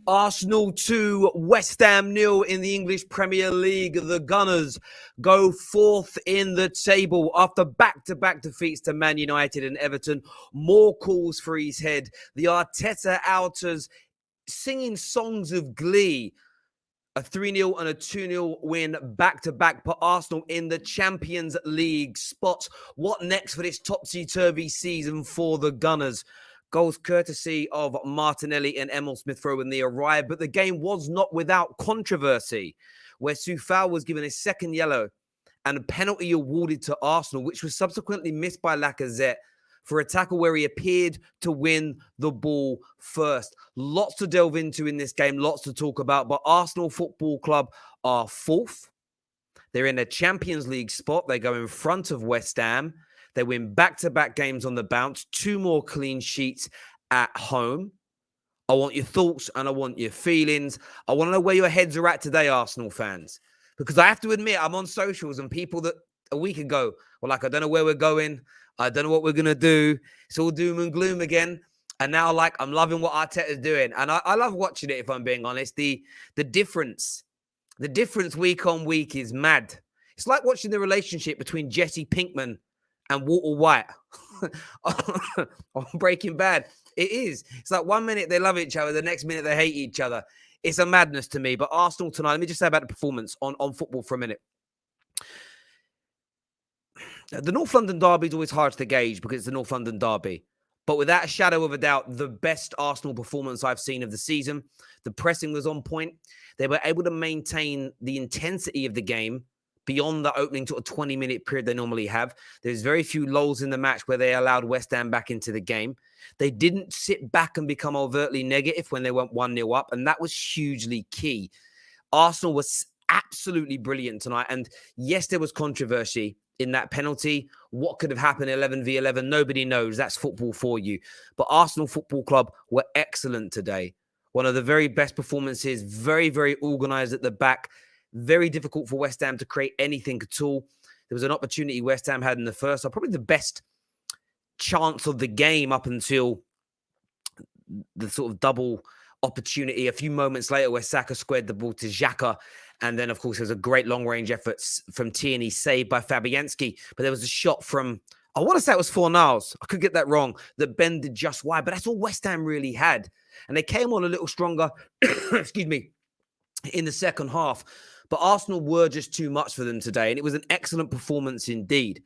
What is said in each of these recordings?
Arsenal 2, West Ham 0 in the English Premier League. The Gunners go fourth in the table after back-to-back defeats to Man United and Everton. More calls for his head. The Arteta outers singing songs of glee. A 3-0 and a 2-0 win back-to-back put Arsenal in the Champions League spot. What next for this topsy-turvy season for the Gunners? Goals courtesy of Martinelli and Emil Smith-Rowe when they arrived, but the game was not without controversy, where Soufal was given his second yellow and a penalty awarded to Arsenal, which was subsequently missed by Lacazette for a tackle where he appeared to win the ball first. Lots to delve into in this game, lots to talk about, but Arsenal Football Club are fourth. They're in a Champions League spot. They go in front of West Ham. They win back-to-back games on the bounce, 2 more clean sheets at home. I want your thoughts and I want your feelings. I want to know where your heads are at today, Arsenal fans. Because I have to admit, I'm on socials and people that a week ago were like, I don't know where we're going. I don't know what we're going to do. It's all doom and gloom again. And now, like, I'm loving what Arteta's doing. And I love watching it, if I'm being honest. The difference week on week is mad. It's like watching the relationship between Jesse Pinkman and Walter White on Breaking Bad. It is. It's like 1 minute they love each other, the next minute they hate each other. It's a madness to me. But Arsenal tonight, let me just say about the performance on football for a minute. The North London derby is always hard to gauge because it's the North London derby. But without a shadow of a doubt, the best Arsenal performance I've seen of the season. The pressing was on point. They were able to maintain the intensity of the game beyond the opening sort of 20-minute period they normally have. There's very few lulls in the match where they allowed West Ham back into the game. They didn't sit back and become overtly negative when they went 1-0 up, and that was hugely key. Arsenal was absolutely brilliant tonight, and yes, there was controversy in that penalty. What could have happened 11v11? Nobody knows. That's football for you. But Arsenal Football Club were excellent today. One of the very best performances, very, very organised at the back. Very difficult for West Ham to create anything at all. There was an opportunity West Ham had in the first, or probably the best chance of the game up until the sort of double opportunity a few moments later where Saka squared the ball to Xhaka. And then, of course, there was a great long-range effort from Tierney, saved by Fabianski. But there was a shot from, I want to say it was Fornals. I could get that wrong, that bended just wide. But that's all West Ham really had. And they came on a little stronger, excuse me, in the second half. But Arsenal were just too much for them today. And it was an excellent performance indeed.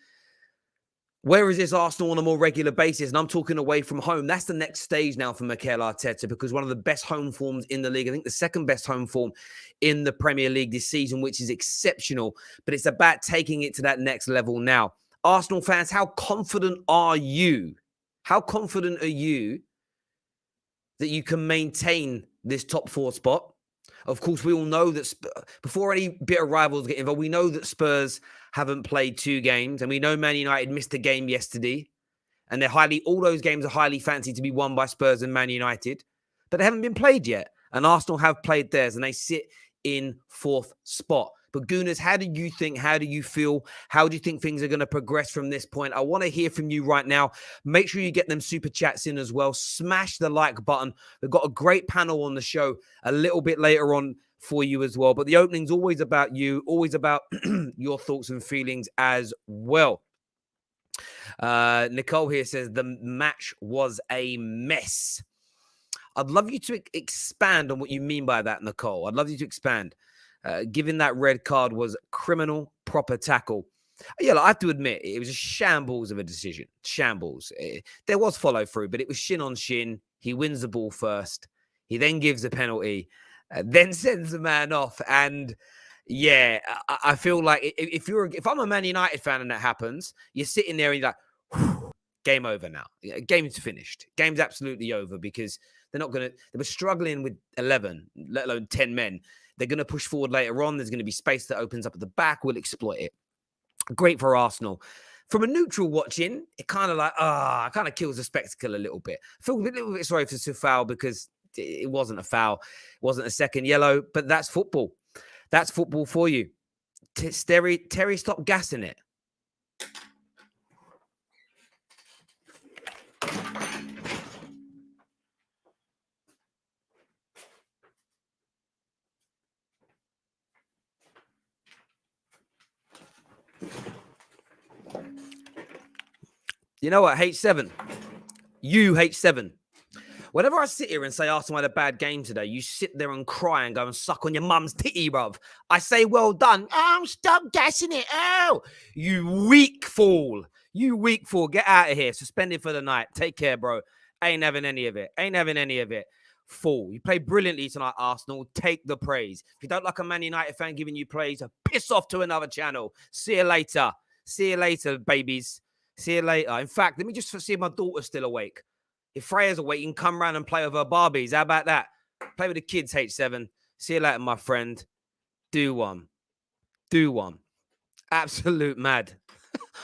Where is this Arsenal on a more regular basis? And I'm talking away from home. That's the next stage now for Mikel Arteta, because one of the best home forms in the league, I think the second best home form in the Premier League this season, which is exceptional. But it's about taking it to that next level now. Arsenal fans, how confident are you? How confident are you that you can maintain this top 4 spot? Of course, we all know that before any bit of rivals get involved, we know that Spurs haven't played 2 games, and we know Man United missed a game yesterday, and all those games are highly fancied to be won by Spurs and Man United, but they haven't been played yet, and Arsenal have played theirs, and they sit in 4th spot. But Gooners, how do you think? How do you feel? How do you think things are going to progress from this point? I want to hear from you right now. Make sure you get them super chats in as well. Smash the like button. We've got a great panel on the show a little bit later on for you as well. But the opening's always about you, always about your thoughts and feelings as well. Nicole here says the match was a mess. I'd love you to expand on what you mean by that, Nicole. I'd love you to expand. Giving that red card was criminal, proper tackle. Yeah, I have to admit, it was a shambles of a decision. Shambles. There was follow through, but it was shin on shin. He wins the ball first. He then gives a penalty, then sends the man off. And yeah, I feel like if I'm a Man United fan and that happens, you're sitting there and you're like, game over now. Game's finished. Game's absolutely over, because they were struggling with 11, let alone 10 men. They're going to push forward later on. There's going to be space that opens up at the back. We'll exploit it. Great for Arsenal. From a neutral watching, it kind of kills the spectacle a little bit. I feel a little bit sorry for Soufal because it wasn't a foul. It wasn't a second yellow, but that's football. That's football for you. Terry, stop gassing it. You know what? H7. You, H7. Whenever I sit here and say Arsenal had a bad game today, you sit there and cry and go and suck on your mum's titty, bruv. I say, well done. Oh, stop gassing it. Oh, you weak fool. You weak fool. Get out of here. Suspended for the night. Take care, bro. Ain't having any of it. Ain't having any of it. Fool. You played brilliantly tonight, Arsenal. Take the praise. If you don't like a Man United fan giving you praise, piss off to another channel. See you later. See you later, babies. See you later. In fact, let me just see if my daughter's still awake. If Freya's awake, you can come round and play with her Barbies. How about that? Play with the kids, H7. See you later, my friend. Do one. Do one. Absolute mad.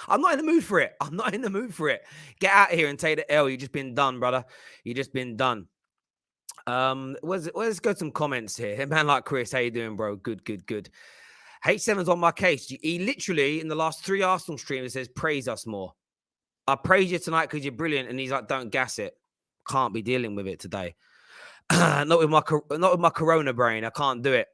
I'm not in the mood for it. I'm not in the mood for it. Get out of here and take the L. You've just been done, brother. You've just been done. Let's go to some comments here. Man like Chris, how you doing, bro? Good, good, good. H7's on my case. He literally, in the last 3 Arsenal streams, says, praise us more. I praise you tonight because you're brilliant. And he's like, don't gas it. Can't be dealing with it today. Not with my Corona brain. I can't do it.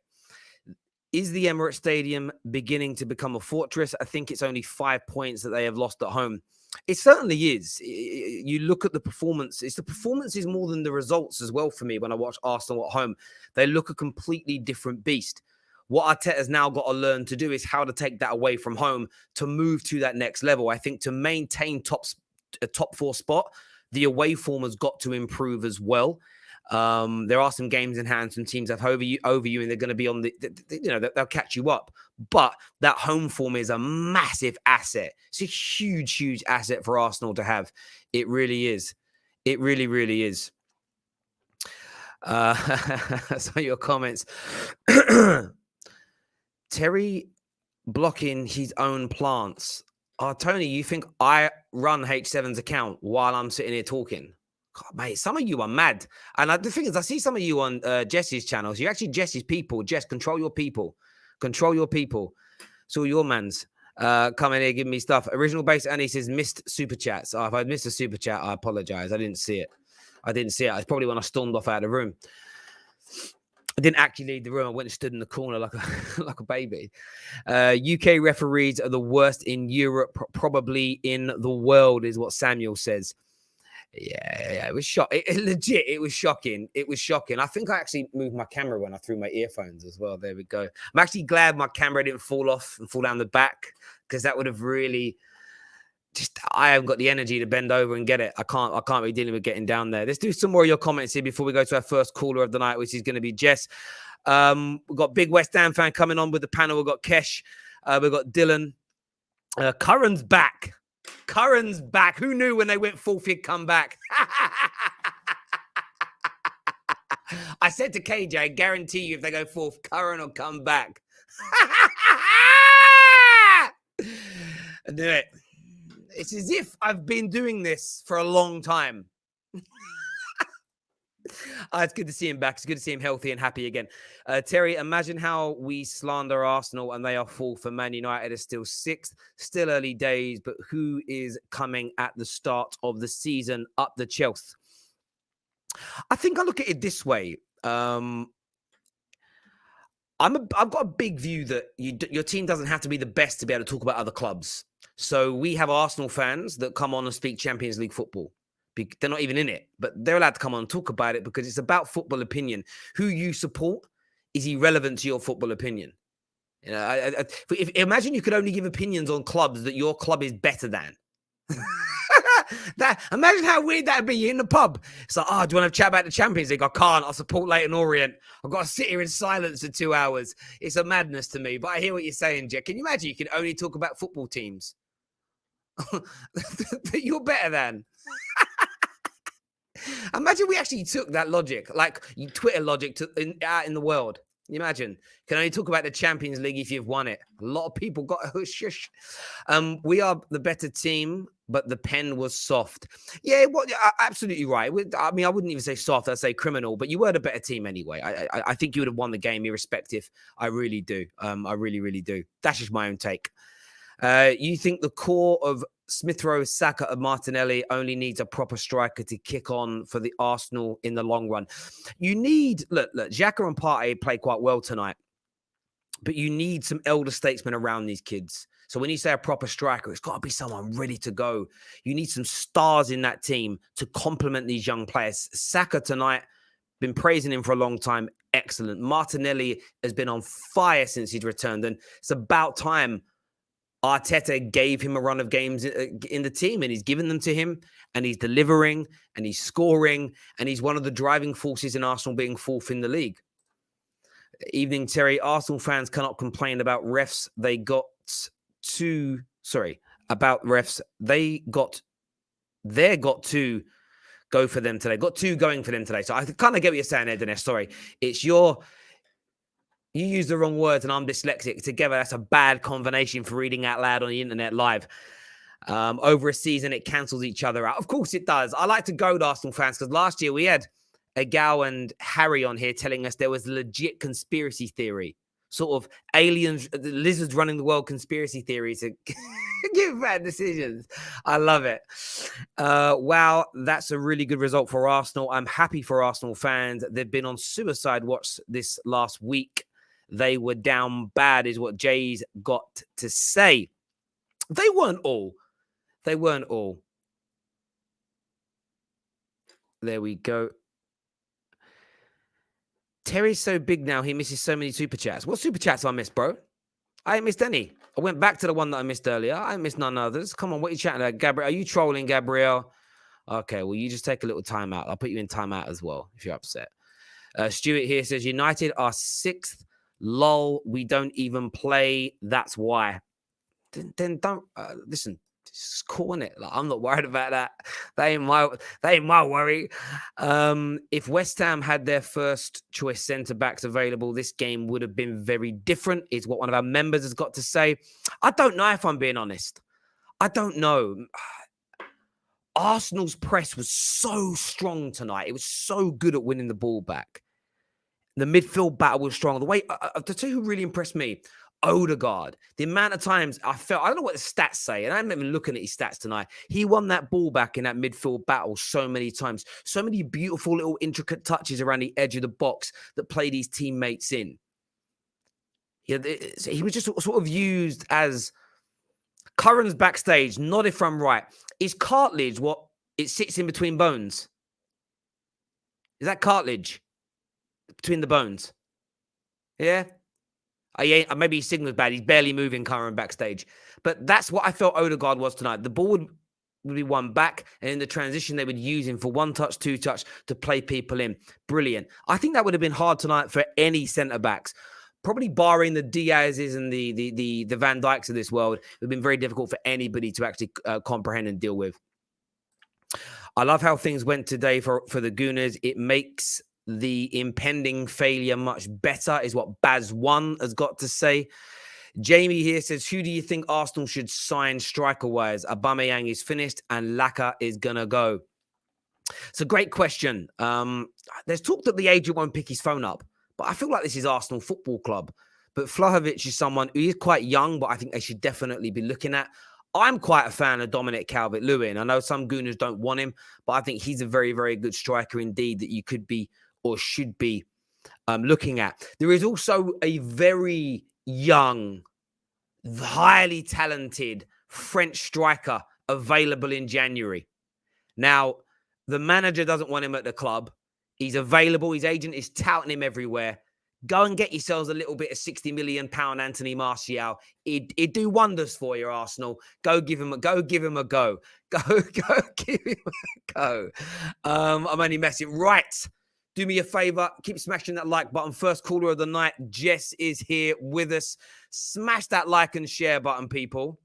Is the Emirates Stadium beginning to become a fortress? I think it's only 5 points that they have lost at home. It certainly is. You look at the performance. It's the performances more than the results as well for me when I watch Arsenal at home. They look a completely different beast. What Arteta's now got to learn to do is how to take that away from home to move to that next level. I think to maintain a top 4 spot, the away form has got to improve as well. There are some games in hand, some teams have over you, and they're going to be on they'll catch you up. But that home form is a massive asset. It's a huge, huge asset for Arsenal to have. It really is. It really, really is. So your comments. Terry blocking his own plants. Tony, you think I run H7's account while I'm sitting here talking? God, mate, some of you are mad. And the thing is, I see some of you on Jess's channels. You're actually Jess's people. Jess, control your people. Control your people. So your mans coming here, giving me stuff. Original base, and he says, missed super chats. Oh, if I missed a super chat, I apologize. I didn't see it. It's probably when I stormed off out of the room. I didn't actually leave the room. I went and stood in the corner like a baby. UK referees are the worst in Europe, probably in the world, is what Samuel says. Yeah, it was shocking. Legit, it was shocking. It was shocking. I think I actually moved my camera when I threw my earphones as well. There we go. I'm actually glad my camera didn't fall off and fall down the back, because that would have really I haven't got the energy to bend over and get it. I can't be dealing with getting down there. Let's do some more of your comments here before we go to our first caller of the night, which is going to be Jess. We've got big West Ham fan coming on with the panel. We've got Kesh. We've got Dylan. Curran's back. Curran's back. Who knew when they went fourth he'd come back? I said to KJ, I guarantee you if they go fourth, Curran will come back. I knew it. It's as if I've been doing this for a long time. It's good to see him back. It's good to see him healthy and happy again. Terry, imagine how we slander Arsenal and they are fourth for Man United is still 6th. Still early days, but who is coming at the start of the season up the Chelsea? I think I look at it this way. I've got a big view that your team doesn't have to be the best to be able to talk about other clubs. So we have Arsenal fans that come on and speak Champions League football. They're not even in it, but they're allowed to come on and talk about it because it's about football opinion. Who you support is irrelevant to your football opinion. You know, imagine you could only give opinions on clubs that your club is better than. Imagine how weird that'd be. You're in the pub. It's like, do you want to have a chat about the Champions League? I can't. I support Leyton Orient. I've got to sit here in silence for 2 hours. It's a madness to me. But I hear what you're saying, Jack. Can you imagine you can only talk about football teams that you're better than? Imagine we actually took that logic, like Twitter logic, out in the world. You imagine, can only talk about the Champions League if you've won it. A lot of people got a hush. We are the better team, but the pen was soft. Yeah, well, absolutely right. I mean, I wouldn't even say soft. I'd say criminal, but you were the better team anyway. I think you would have won the game irrespective. I really do. I really, really do. That's just my own take. You think the core of Smith Rowe, Saka and Martinelli only needs a proper striker to kick on for the Arsenal in the long run. You need, look, Xhaka and Partey played quite well tonight, but you need some elder statesmen around these kids. So when you say a proper striker, it's got to be someone ready to go. You need some stars in that team to complement these young players. Saka tonight, been praising him for a long time. Excellent. Martinelli has been on fire since he's returned. And it's about time Arteta gave him a run of games in the team, and he's given them to him, and he's delivering, and he's scoring, and he's one of the driving forces in Arsenal being fourth in the league. Evening, Terry. Arsenal fans cannot complain about refs. They got two go for them today. Got two going for them today. So I kind of get what you're saying there, Dinesh. Sorry. You use the wrong words and I'm dyslexic. Together, that's a bad combination for reading out loud on the internet live. Over a season, it cancels each other out. Of course it does. I like to goad Arsenal fans because last year we had Igal and Harry on here telling us there was a legit conspiracy theory. Sort of aliens, lizards running the world conspiracy theories to give bad decisions. I love it. Wow, that's a really good result for Arsenal. I'm happy for Arsenal fans. They've been on suicide watch this last week. They were down bad is what Jay's got to say. They weren't all. There we go. Terry's so big now, he misses so many super chats. What super chats have I missed, bro? I ain't missed any. I went back to the one that I missed earlier. I ain't missed none others. Come on, what are you chatting about? Gabriel, are you trolling, Gabriel? Okay, well, you just take a little time out. I'll put you in timeout as well if you're upset. Stuart here says, United are 6th. Lol, we don't even play. That's why. Then don't listen. It's cool, isn't it? Like, I'm not worried about that. That ain't my worry. If West Ham had their first choice centre backs available, this game would have been very different. Is what one of our members has got to say. I don't know if I'm being honest. I don't know. Arsenal's press was so strong tonight. It was so good at winning the ball back. The midfield battle was strong. The way the two who really impressed me, Odegaard. The amount of times I don't know what the stats say, and I'm not even looking at his stats tonight. He won that ball back in that midfield battle so many times. So many beautiful little intricate touches around the edge of the box that played his teammates in. He was just sort of used as Curran's backstage. Not if I'm right. Is cartilage what it sits in between bones? Is that cartilage? Between the bones. Yeah? Maybe his signal's bad. He's barely moving Curran backstage. But that's what I felt Odegaard was tonight. The ball would be won back, and in the transition, they would use him for 1 touch, 2 touch to play people in. Brilliant. I think that would have been hard tonight for any centre-backs. Probably barring the Diaz's and the Van Dijks of this world. It would have been very difficult for anybody to actually comprehend and deal with. I love how things went today for the Gooners. It makes the impending failure much better, is what Baz1 has got to say. Jamie here says, who do you think Arsenal should sign striker-wise? Aubameyang is finished and Laka is going to go. It's a great question. There's talk that the agent won't pick his phone up, but I feel like this is Arsenal Football Club. But Vlahovic is someone who is quite young, but I think they should definitely be looking at. I'm quite a fan of Dominic Calvert-Lewin. I know some Gooners don't want him, but I think he's a very, very good striker indeed that you could be or should be looking at. There is also a very young, highly talented French striker available in January. Now, the manager doesn't want him at the club. He's available. His agent is touting him everywhere. Go and get yourselves a little bit of £60 million Anthony Martial. He'd do wonders for you, Arsenal. Go give him a go. Go give him a go. I'm only messing. Right. Do me a favor. Keep smashing that like button. First caller of the night, Jess, is here with us. Smash that like and share button, people.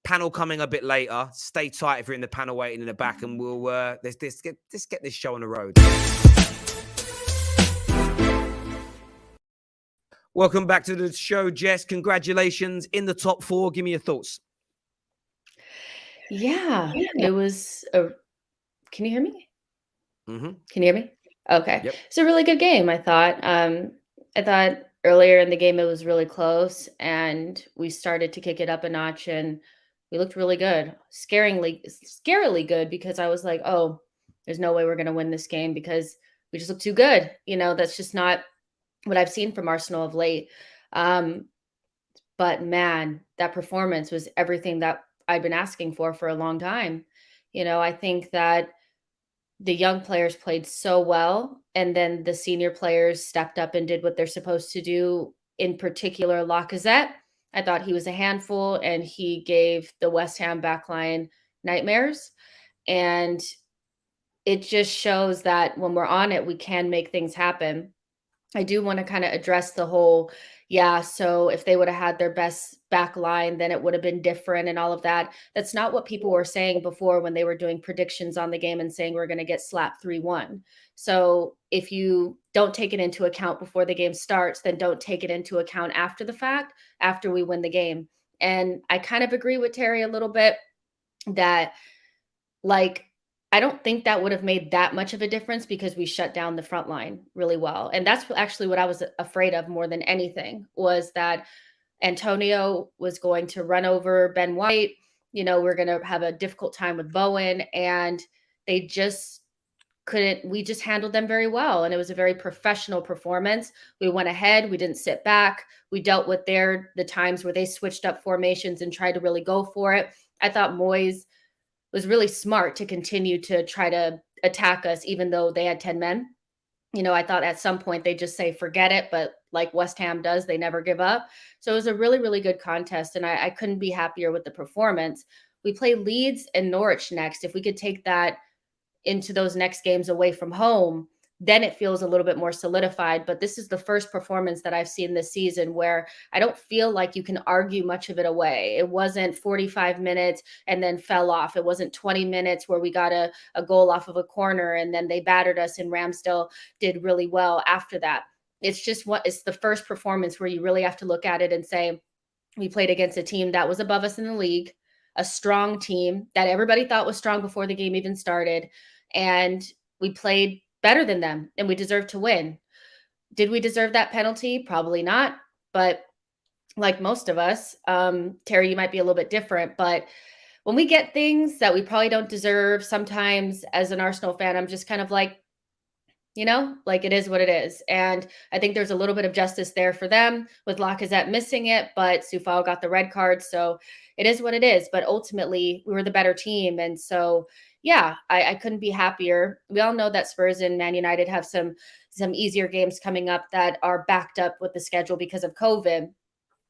Panel coming a bit later. Stay tight if you're in the panel waiting in the back, and we'll let's get this show on the road. Welcome back to the show, Jess. Congratulations in the top 4. Give me your thoughts. Yeah, it was can you hear me? Mm-hmm. Can you hear me? Okay. Yep. It's a really good game, I thought. I thought earlier in the game it was really close, and we started to kick it up a notch, and we looked really good. Scarily good, because I was like, oh, there's no way we're going to win this game because we just look too good. You know, that's just not what I've seen from Arsenal of late. But man, that performance was everything that I've been asking for a long time. I think that the young players played so well, and then the senior players stepped up and did what they're supposed to do. In particular, Lacazette, I thought he was a handful, and he gave the West Ham backline nightmares. And it just shows that when we're on it, we can make things happen. I do want to kind of address the whole, yeah, so if they would have had their best back line, then it would have been different and all of that. That's not what people were saying before when they were doing predictions on the game and saying we're going to get slapped 3-1. So if you don't take it into account before the game starts, then don't take it into account after the fact, after we win the game. And I kind of agree with Terry a little bit that, like, I don't think that would have made that much of a difference because we shut down the front line really well. And that's actually what I was afraid of more than anything, was that Antonio was going to run over Ben White. We're going to have a difficult time with Bowen, and they just couldn't. We just handled them very well. And it was a very professional performance. We went ahead. We didn't sit back. We dealt with the times where they switched up formations and tried to really go for it. I thought Moyes was really smart to continue to try to attack us, even though they had 10 men. I thought at some point they just say, forget it. But like West Ham does, they never give up. So it was a really, really good contest. And I couldn't be happier with the performance. We play Leeds and Norwich next. If we could take that into those next games away from home, then it feels a little bit more solidified. But this is the first performance that I've seen this season where I don't feel like you can argue much of it away. It wasn't 45 minutes and then fell off. It wasn't 20 minutes where we got a goal off of a corner and then they battered us and Ramsdale did really well after that. It's the first performance where you really have to look at it and say, we played against a team that was above us in the league, a strong team that everybody thought was strong before the game even started. And we played better than them and we deserve to win. Did we deserve that penalty? Probably not. But like most of us, Terry, you might be a little bit different, but when we get things that we probably don't deserve, sometimes as an Arsenal fan, I'm just kind of like, like it is what it is. And I think there's a little bit of justice there for them with Lacazette missing it, but Sufal got the red card. So it is what it is. But ultimately, we were the better team. And so, yeah, I couldn't be happier. We all know that Spurs and Man United have some easier games coming up that are backed up with the schedule because of COVID.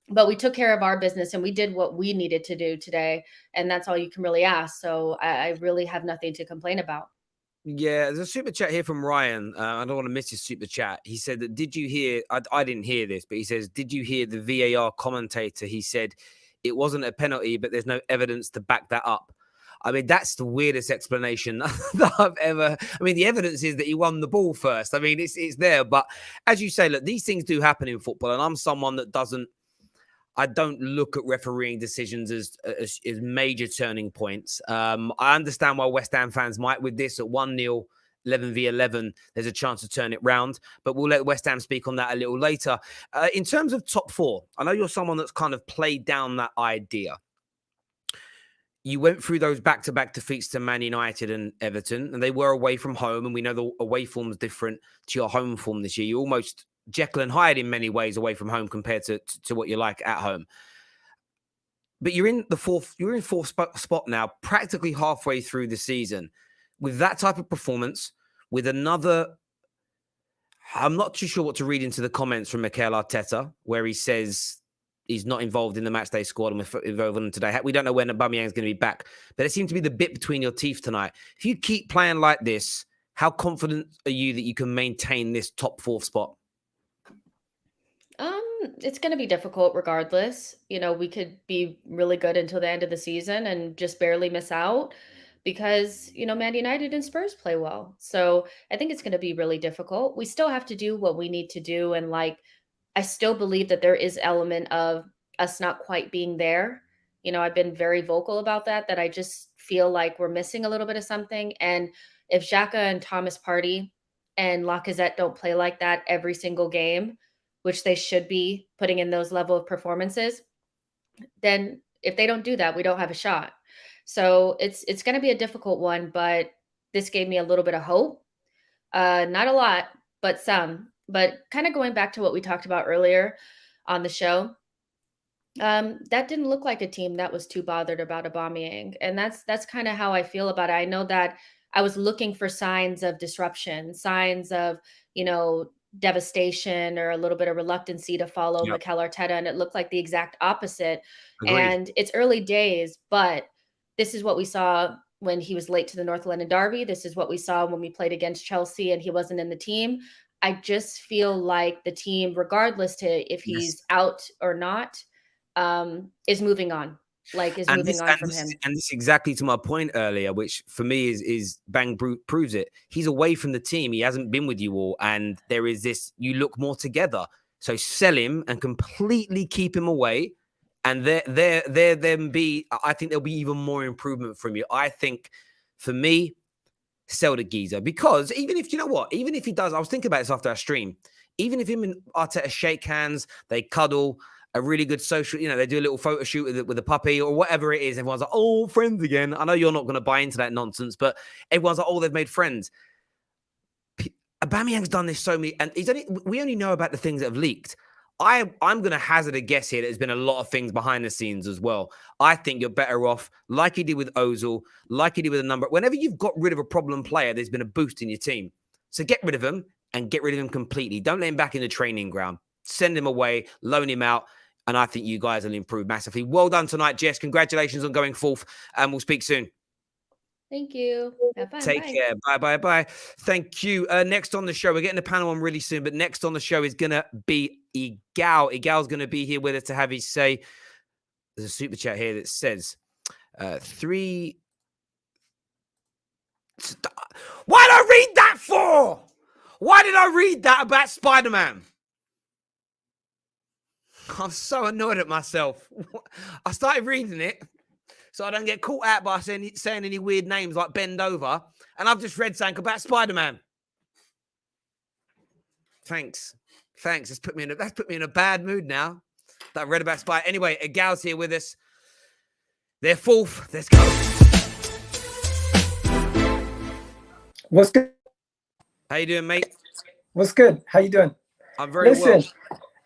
But we took care of our business and we did what we needed to do today. And that's all you can really ask. So I really have nothing to complain about. Yeah, there's a super chat here from Ryan. I don't want to miss his super chat. He said that, did you hear, I didn't hear this, but he says, did you hear the VAR commentator? He said it wasn't a penalty, but there's no evidence to back that up. I mean, that's the weirdest explanation that I've ever. I mean, the evidence is that he won the ball first. I mean, it's there. But as you say, look, these things do happen in football. And I'm someone that I don't look at refereeing decisions as major turning points. I understand why West Ham fans might with this at 1-0, 11v11. There's a chance to turn it round, but we'll let West Ham speak on that a little later. In terms of top four, I know you're someone that's kind of played down that idea. You went through those back-to-back defeats to Man United and Everton, and they were away from home, and we know the away form is different to your home form this year. You almost Jekyll and Hyde in many ways away from home compared to what you like at home. But you're in fourth spot now, practically halfway through the season. With that type of performance, with another, I'm not too sure what to read into the comments from Mikel Arteta, where he says he's not involved in the matchday squad and we're involved in them today. We don't know when Aubameyang is going to be back, but it seemed to be the bit between your teeth tonight. If you keep playing like this, how confident are you that you can maintain this top fourth spot? It's going to be difficult regardless. We could be really good until the end of the season and just barely miss out because, Man United and Spurs play well. So I think it's going to be really difficult. We still have to do what we need to do. And I still believe that there is element of us not quite being there. I've been very vocal about that I just feel like we're missing a little bit of something. And if Xhaka and Thomas Partey and Lacazette don't play like that every single game, which they should be putting in those level of performances, then if they don't do that, we don't have a shot. So it's going to be a difficult one, but this gave me a little bit of hope. Not a lot, but some. But kind of going back to what we talked about earlier on the show, That didn't look like a team that was too bothered about Aubameyang, and that's kind of how I feel about it. I know that I was looking for signs of disruption, signs of, you know, devastation or a little bit of reluctancy to follow Yep. Mikel Arteta, and it looked like the exact opposite. Agreed. And it's early days, but this is what we saw when he was late to the North London Derby. This is what we saw when we played against Chelsea and he wasn't in the team. I just feel like the team, regardless to if Yes. he's out or not, is moving on, is And moving this on and from this him. and this exactly to my point earlier, which for me is proves it. He's away from the team. He hasn't been with you all, and there is this. You look more together. So sell him and completely keep him away, and there then be. I think there'll be even more improvement from you. I think, for me, sell the geezer, because even if, you know what, even if he does, I was thinking about this after our stream. Even if him and Arteta shake hands, they cuddle, a really good social, they do a little photo shoot with a puppy or whatever it is. Everyone's like, oh, friends again. I know you're not going to buy into that nonsense, but everyone's like, oh, they've made friends. Aubameyang's done this so many, and we only know about the things that have leaked. I'm going to hazard a guess here. There's been a lot of things behind the scenes as well. I think you're better off, like you did with Ozil, like you did with a number. Whenever you've got rid of a problem player, there's been a boost in your team. So get rid of him and get rid of him completely. Don't let him back in the training ground. Send him away, loan him out. And I think you guys will improve massively. Well done tonight, Jess. Congratulations on going fourth. And we'll speak soon. Thank you. Have fun. Take Bye. care. Bye, bye, bye. Thank you. Next on the show, we're getting the panel on really soon, but next on the show is going to be Igal. Igal's going to be here with us to have his say. There's a super chat here that says, three. Why did I read that for? Why did I read that about Spider-Man? I'm so annoyed at myself. I started reading it so I don't get caught out by saying any weird names like Bend Over. And I've just read something about Spider-Man. Thanks. That's put me in a bad mood now that I read about Spider. Anyway, Igal's here with us. They're fourth. Let's go. What's good? How you doing, mate? What's good? How you doing? I'm very well.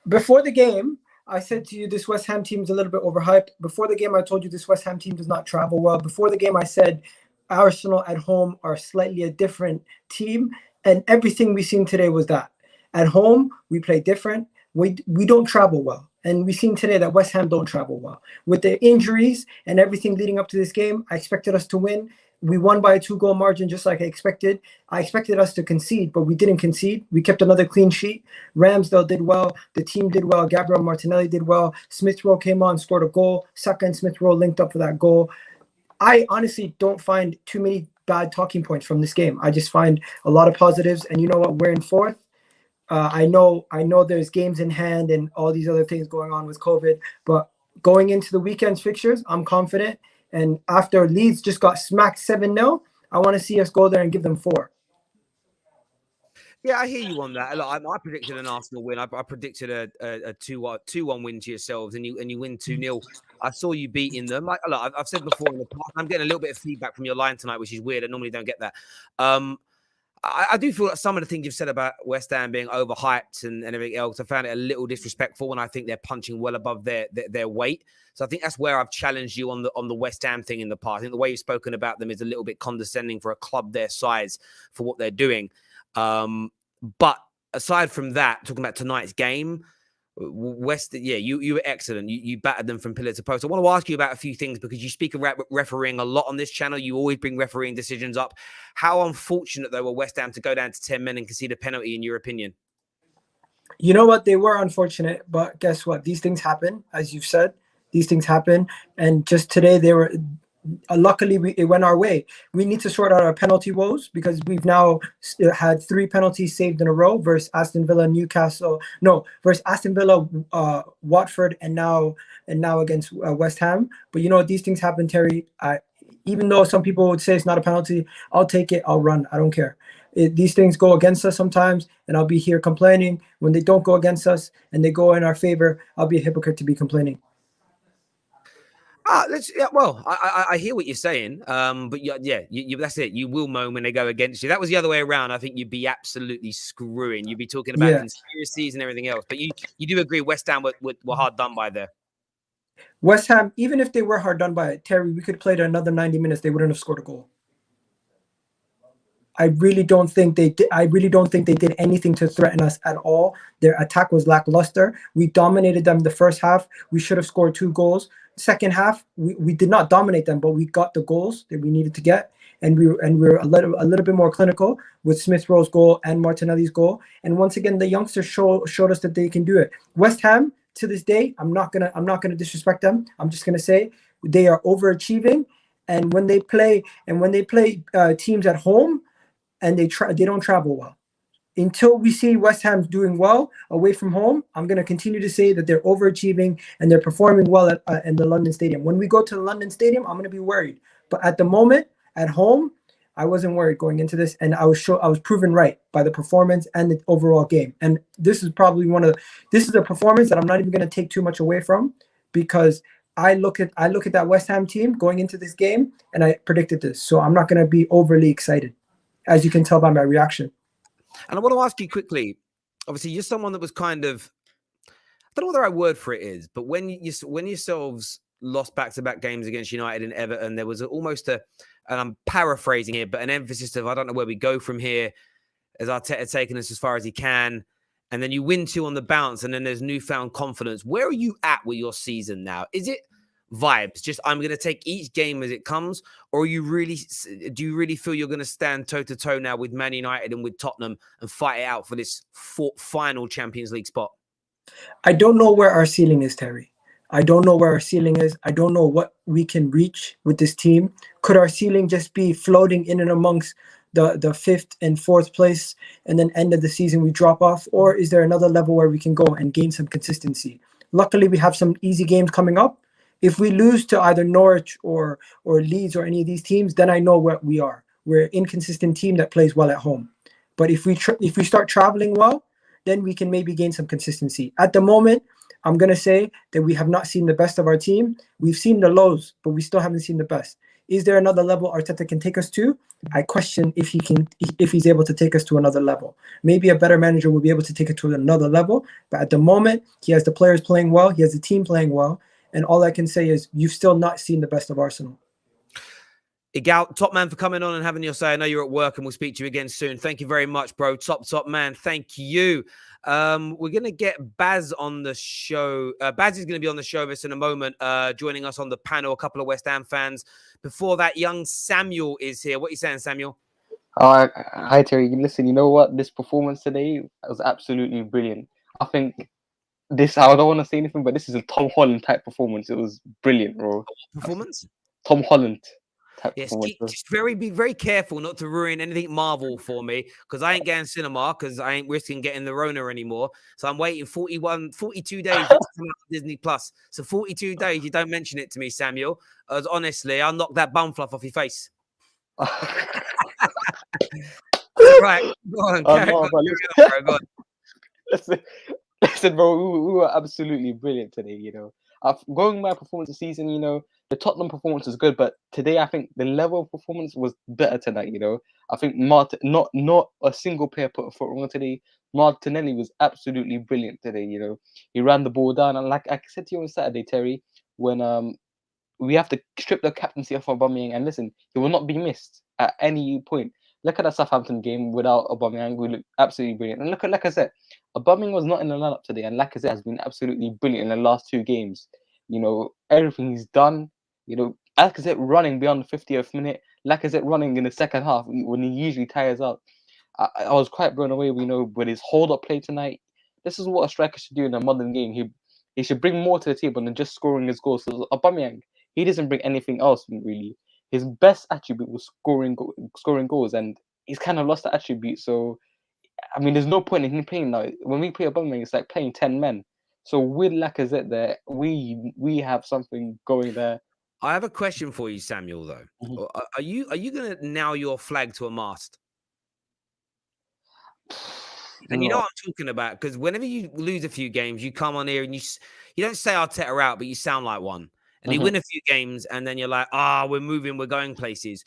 Before the game, I said to you this West Ham team is a little bit overhyped. Before the game, I told you this West Ham team does not travel well. Before the game, I said Arsenal at home are slightly a different team. And everything we've seen today was that. At home, we play different. We don't travel well. And we've seen today that West Ham don't travel well. With the injuries and everything leading up to this game, I expected us to win. We won by a 2-goal margin, just like I expected. I expected us to concede, but we didn't concede. We kept another clean sheet. Ramsdale did well. The team did well. Gabriel Martinelli did well. Smith Rowe came on, scored a goal. Saka and Smith Rowe linked up for that goal. I honestly don't find too many bad talking points from this game. I just find a lot of positives. And you know what? We're in fourth. I know there's games in hand and all these other things going on with COVID, but going into the weekend's fixtures, I'm confident. And after Leeds just got smacked 7-0, I want to see us go there and give them 4. Yeah, I hear you on that. Look, I predicted an Arsenal win. I predicted a 2-1 win to yourselves, and you win 2-0. I saw you beating them. Look, I've said before in the past, I'm getting a little bit of feedback from your line tonight, which is weird. I normally don't get that. I do feel like some of the things you've said about West Ham being overhyped and everything else, I found it a little disrespectful, and I think they're punching well above their weight. So I think that's where I've challenged you on the West Ham thing in the past. I think the way you've spoken about them is a little bit condescending for a club their size for what they're doing. But aside from that, talking about tonight's game, you were excellent. You battered them from pillar to post. I want to ask you about a few things because you speak about refereeing a lot on this channel. You always bring refereeing decisions up. How unfortunate, though, were West Ham to go down to 10 men and concede a penalty, in your opinion? You know what? They were unfortunate, but guess what? These things happen, as you've said. These things happen. And just today, they were... luckily, it went our way. We need to sort out our penalty woes because we've now had 3 penalties saved in a row versus Aston Villa, versus Aston Villa, Watford, and now against West Ham. But you know what? These things happen, Terry. Even though some people would say it's not a penalty, I'll take it. I'll run. I don't care. These things go against us sometimes, and I'll be here complaining. When they don't go against us and they go in our favor, I'll be a hypocrite to be complaining. I hear what you're saying, but that's it. You will moan when they go against you. That was the other way around. I think you'd be absolutely screwing. You'd be talking about conspiracies and everything else. But you do agree West Ham were hard done by there. West Ham, even if they were hard done by Terry, we could play to another 90 minutes. They wouldn't have scored a goal. I really don't think they did. I really don't think they did anything to threaten us at all. Their attack was lackluster. We dominated them the first half. We should have scored 2 goals. Second half, we did not dominate them, but we got the goals that we needed to get, and we were a little bit more clinical with Smith Rowe's goal and Martinelli's goal. And once again, the youngsters showed us that they can do it. West Ham, to this day, I'm not gonna disrespect them. I'm just gonna say they are overachieving, and when they play teams at home, and they don't travel well. Until we see West Ham doing well away from home, I'm going to continue to say that they're overachieving and they're performing well in the London Stadium. When we go to the London Stadium, I'm going to be worried. But at the moment, at home, I wasn't worried going into this, and I was proven right by the performance and the overall game. And this is probably this is a performance that I'm not even going to take too much away from, because I look at that West Ham team going into this game, and I predicted this. So I'm not going to be overly excited, as you can tell by my reaction. And I want to ask you quickly, obviously, you're someone that was kind of, I don't know what the right word for it is, but when yourselves lost back-to-back games against United and Everton, there was almost and I'm paraphrasing here, but an emphasis of, I don't know where we go from here, as Arteta taking us as far as he can, and then you win 2 on the bounce, and then there's newfound confidence. Where are you at with your season now? Is it vibes, just I'm going to take each game as it comes, or do you really feel you're going to stand toe-to-toe now with Man United and with Tottenham and fight it out for this final Champions League spot? I don't know where our ceiling is, Terry. I don't know where our ceiling is. I don't know what we can reach with this team. Could our ceiling just be floating in and amongst the 5th and 4th place, and then end of the season we drop off? Or is there another level where we can go and gain some consistency? Luckily, we have some easy games coming up. If we lose to either Norwich or Leeds or any of these teams, then I know where we are. We're an inconsistent team that plays well at home. But if we start traveling well, then we can maybe gain some consistency. At the moment, I'm going to say that we have not seen the best of our team. We've seen the lows, but we still haven't seen the best. Is there another level Arteta can take us to? I question if he's able to take us to another level. Maybe a better manager will be able to take it to another level. But at the moment, he has the players playing well. He has the team playing well. And all I can say is you've still not seen the best of Arsenal. Igal, top man for coming on and having your say. I know you're at work and we'll speak to you again soon. Thank you very much, bro. Top man. Thank you. We're going to get Baz on the show. Baz is going to be on the show with us in a moment, joining us on the panel, a couple of West Ham fans. Before that, young Samuel is here. What are you saying, Samuel? Hi, Terry. Listen, you know what? This performance today was absolutely brilliant. I think I don't want to say anything, but this is a Tom Holland type performance. It was brilliant, bro. Performance? Tom Holland type yes, performance. Just be very careful not to ruin anything Marvel for me, because I ain't getting cinema, because I ain't risking getting the Rona anymore. So I'm waiting 42 days to come out on Disney Plus. So 42 days, you don't mention it to me, Samuel. As honestly, I'll knock that bum fluff off your face. Right, go on. Go on. Listen, bro, we were absolutely brilliant today, you know. Going by performance this season, you know, the Tottenham performance was good, but today I think the level of performance was better tonight, you know. I think not a single player put a foot wrong today. Martinelli was absolutely brilliant today, you know. He ran the ball down, and like I said to you on Saturday, Terry, when we have to strip the captaincy off Aubameyang, and listen, he will not be missed at any point. Look at that Southampton game without Aubameyang. We look absolutely brilliant. And look at Lacazette. Aubameyang was not in the lineup today, and Lacazette has been absolutely brilliant in the last 2 games. You know, everything he's done. You know, Lacazette running beyond the 50th minute. Lacazette running in the second half when he usually tires out. I was quite blown away, you know, with his hold-up play tonight. This is what a striker should do in a modern game. He should bring more to the table than just scoring his goals. So Aubameyang, he doesn't bring anything else really. His best attribute was scoring goals, and he's kind of lost that attribute. So, I mean, there's no point in him playing now. When we play Aubameyang, it's like playing 10 men. So with Lacazette there, we have something going there. I have a question for you, Samuel, though. Mm-hmm. Are you going to nail your flag to a mast? And you know what I'm talking about? Because whenever you lose a few games, you come on here and you don't say Arteta out, but you sound like one. And you win a few games, and then you're like, we're moving, we're going places.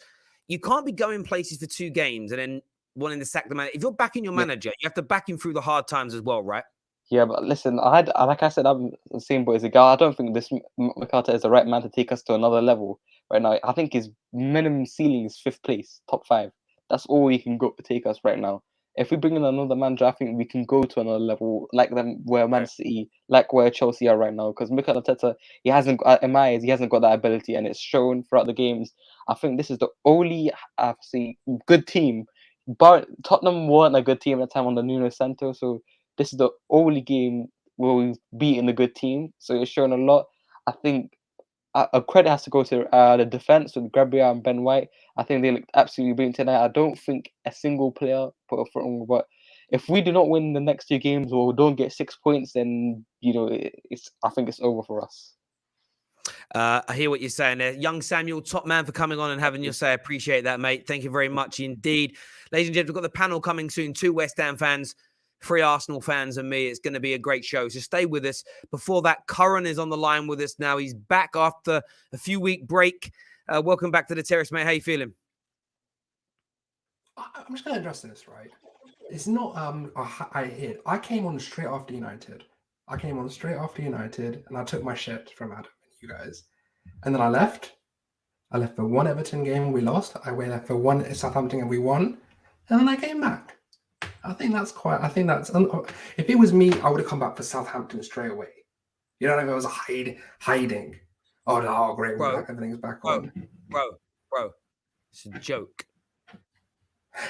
You can't be going places for 2 games and then wanting to sack the manager. If you're backing your manager, you have to back him through the hard times as well, right? Yeah, but listen, like I said, I'm the same boy as Igal. I don't think this Makata is the right man to take us to another level right now. I think his minimum ceiling is 5th place, top 5. That's all he can go take us right now. If we bring in another manager, I think we can go to another level, like them where Man City, like where Chelsea are right now. Because Mikel Arteta, he hasn't, in my eyes, he hasn't got that ability, and it's shown throughout the games. I think this is the only, obviously, good team. But Tottenham weren't a good team at the time under Nuno Santos, so this is the only game where we've beaten a good team, so it's shown a lot. I think a credit has to go to the defense with Gabriel and Ben White. I think they looked absolutely brilliant tonight. I don't think a single player put a foot wrong. But if we do not win the next 2 games or don't get 6 points, then I think it's over for us. I hear what you're saying there. Young Samuel, top man for coming on and having your say. I appreciate that, mate. Thank you very much indeed. Ladies and gentlemen, we've got the panel coming soon. 2 West Ham fans, 3 Arsenal fans and me. It's going to be a great show, so stay with us. Before that, Curran is on the line with us now. He's back after a few-week break. Welcome back to the terrace, mate. How you feeling? I'm just going to address this, right? It's not I came on straight after United. And I took my shit from Adam and you guys. And then I left. I left for 1 Everton game, we lost. I went there for 1 Southampton and we won. And then I came back. If it was me, I would have come back for Southampton straight away. You know what I mean? I was hiding. Oh, no, great. Bro, everything's back on. Bro. It's a joke.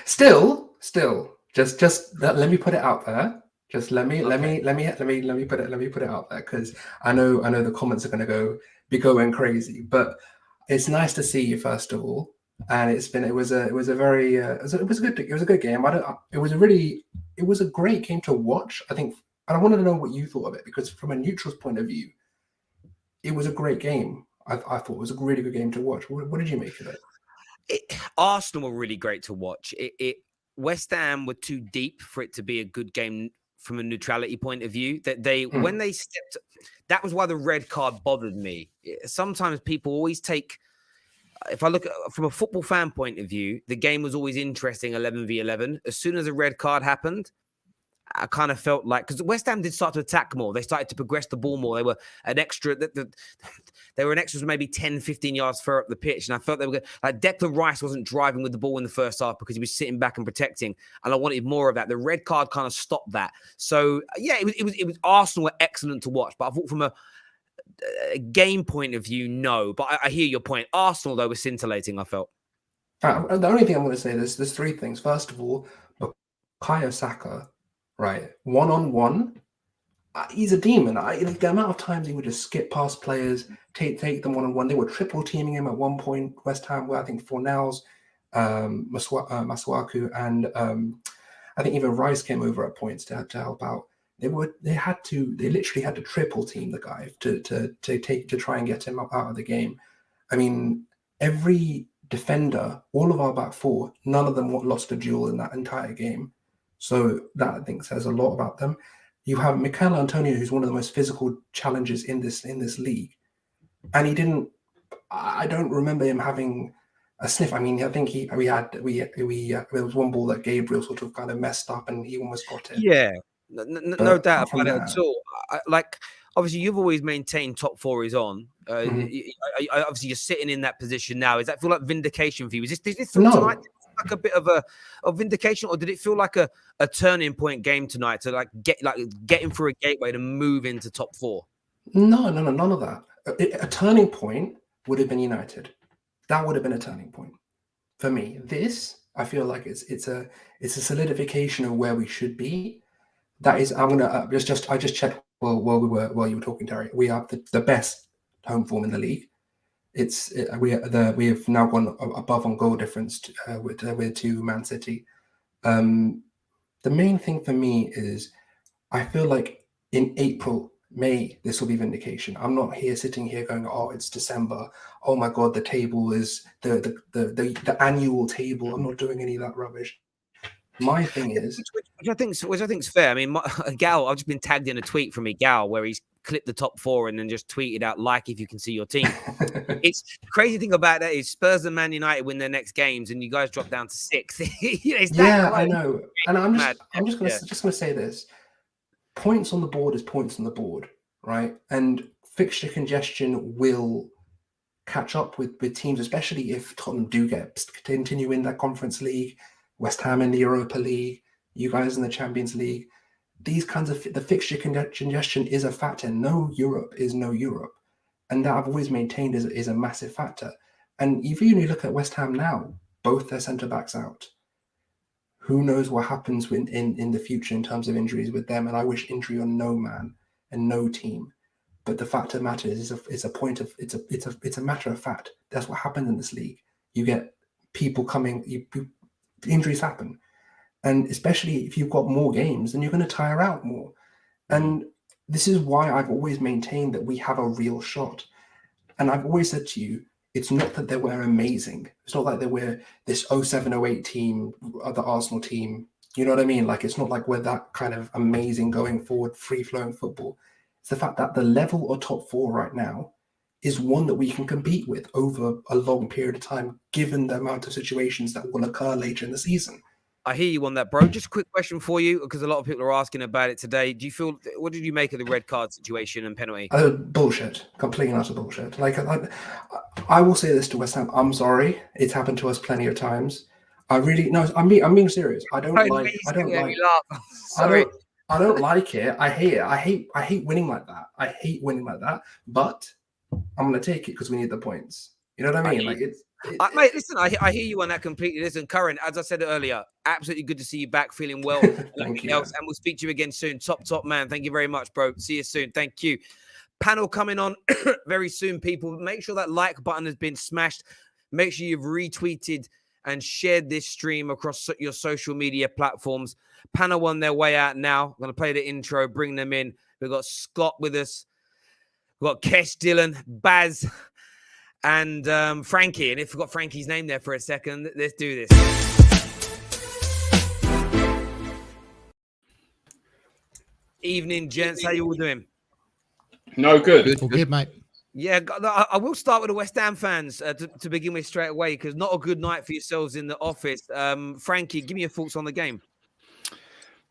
Still, just let me put it out there. Just let me put it out there, because I know the comments are going to be going crazy, but it's nice to see you first of all. And it was a good game. It was a great game to watch. I think, and I wanted to know what you thought of it, because from a neutral's point of view, it was a great game. I thought it was a really good game to watch. What did you make of it? Arsenal were really great to watch. West Ham were too deep for it to be a good game from a neutrality point of view. That when they stepped, that was why the red card bothered me. Sometimes people always take. If I look at, from a football fan point of view, the game was always interesting, 11v11. As soon as a red card happened, I kind of felt like, because West Ham did start to attack more. They started to progress the ball more. They were an extra, they were an extra maybe 10, 15 yards further up the pitch. And I felt they were good. Like Declan Rice wasn't driving with the ball in the first half because he was sitting back and protecting. And I wanted more of that. The red card kind of stopped that. So yeah, it was Arsenal were excellent to watch. But I thought from a game point of view, no. But I hear your point. Arsenal, though, was scintillating, I felt. The only thing I'm going to say is there's 3 things. First of all, Bukayo Saka, right, 1-on-1, he's a demon. The amount of times he would just skip past players, take them 1-on-1. They were triple teaming him at one point. West Ham, where I think Fornals, Masuaku, and I think even Rice came over at points to help out. They literally had to triple team the guy to try and get him out of the game. I mean, every defender, all of our back 4, none of them lost a duel in that entire game. So that, I think, says a lot about them. You have Mikel Antonio, who's one of the most physical challengers in this league, and I don't remember him having a sniff. I mean, I think there was one ball that Gabriel sort of kind of messed up, and he almost got it. Yeah. No doubt about it at all. Obviously, you've always maintained top 4 is on. Obviously, you're sitting in that position now. Does that feel like vindication for you? Did this feel tonight like a bit of a vindication, or did it feel like a turning point game tonight to getting through a gateway to move into top 4? No, none of that. A turning point would have been United. That would have been a turning point for me. This, I feel like it's a solidification of where we should be. That is, I'm gonna I just checked while you were talking, Terry. We have the best home form in the league. We have now gone above on goal difference to Man City. The main thing for me is I feel like in April, May, this will be vindication. I'm not sitting here going, oh, it's December. Oh my God, the table is the annual table. I'm not doing any of that rubbish. My thing is, which I think is fair. I mean, Igal, I've just been tagged in a tweet from Igal where he's clipped the top 4 and then just tweeted out, like, if you can see your team. It's the crazy thing about that is Spurs and Man United win their next games and you guys drop down to 6th. I know. And I'm just gonna say this. points on the board is points on the board, right? And fixture congestion will catch up with teams, especially if Tottenham do continue in that Conference League, West Ham in the Europa League, you guys in the Champions League. These kinds of the fixture congestion is a factor. No Europe is no Europe, and that I've always maintained is a massive factor. And even you look at West Ham now, both their centre backs out. Who knows what happens in the future in terms of injuries with them? And I wish injury on no man and no team. But the fact of the matter is, it's a matter of fact. That's what happens in this league. You get people coming, injuries happen. And especially if you've got more games, then you're going to tire out more. And this is why I've always maintained that we have a real shot. And I've always said to you, it's not that they were amazing. It's not like they were this 07-08 team, the Arsenal team. You know what I mean? Like, it's not like we're that kind of amazing going forward, free-flowing football. It's the fact that the level of top four right now is one that we can compete with over a long period of time, given the amount of situations that will occur later in the season. I hear you on that, bro. Just a quick question for you, because a lot of people are asking about it today. What did you make of the red card situation and penalty? Bullshit. Complete and utter bullshit. Like, I will say this to West Ham. I'm sorry. It's happened to us plenty of times. I'm being serious. I don't like it. I hate winning like that. But I'm going to take it because we need the points. You know what I mean? Mate, listen, I hear you on that completely. Listen, Curran, as I said earlier, absolutely good to see you back, feeling well. Thank you. And we'll speak to you again soon. Top man. Thank you very much, bro. See you soon. Thank you. Panel coming on very soon, people. Make sure that like button has been smashed. Make sure you've retweeted and shared this stream across your social media platforms. Panel on their way out now. I'm going to play the intro, bring them in. We've got Scott with us. We've got Kesh, Dylan, Baz, and Frankie. And if we've got Frankie's name there for a second, let's do this. Evening, gents. How you all doing? No, good. All good, mate. Yeah, I will start with the West Ham fans to begin with straight away, because not a good night for yourselves in the office. Frankie, give me your thoughts on the game.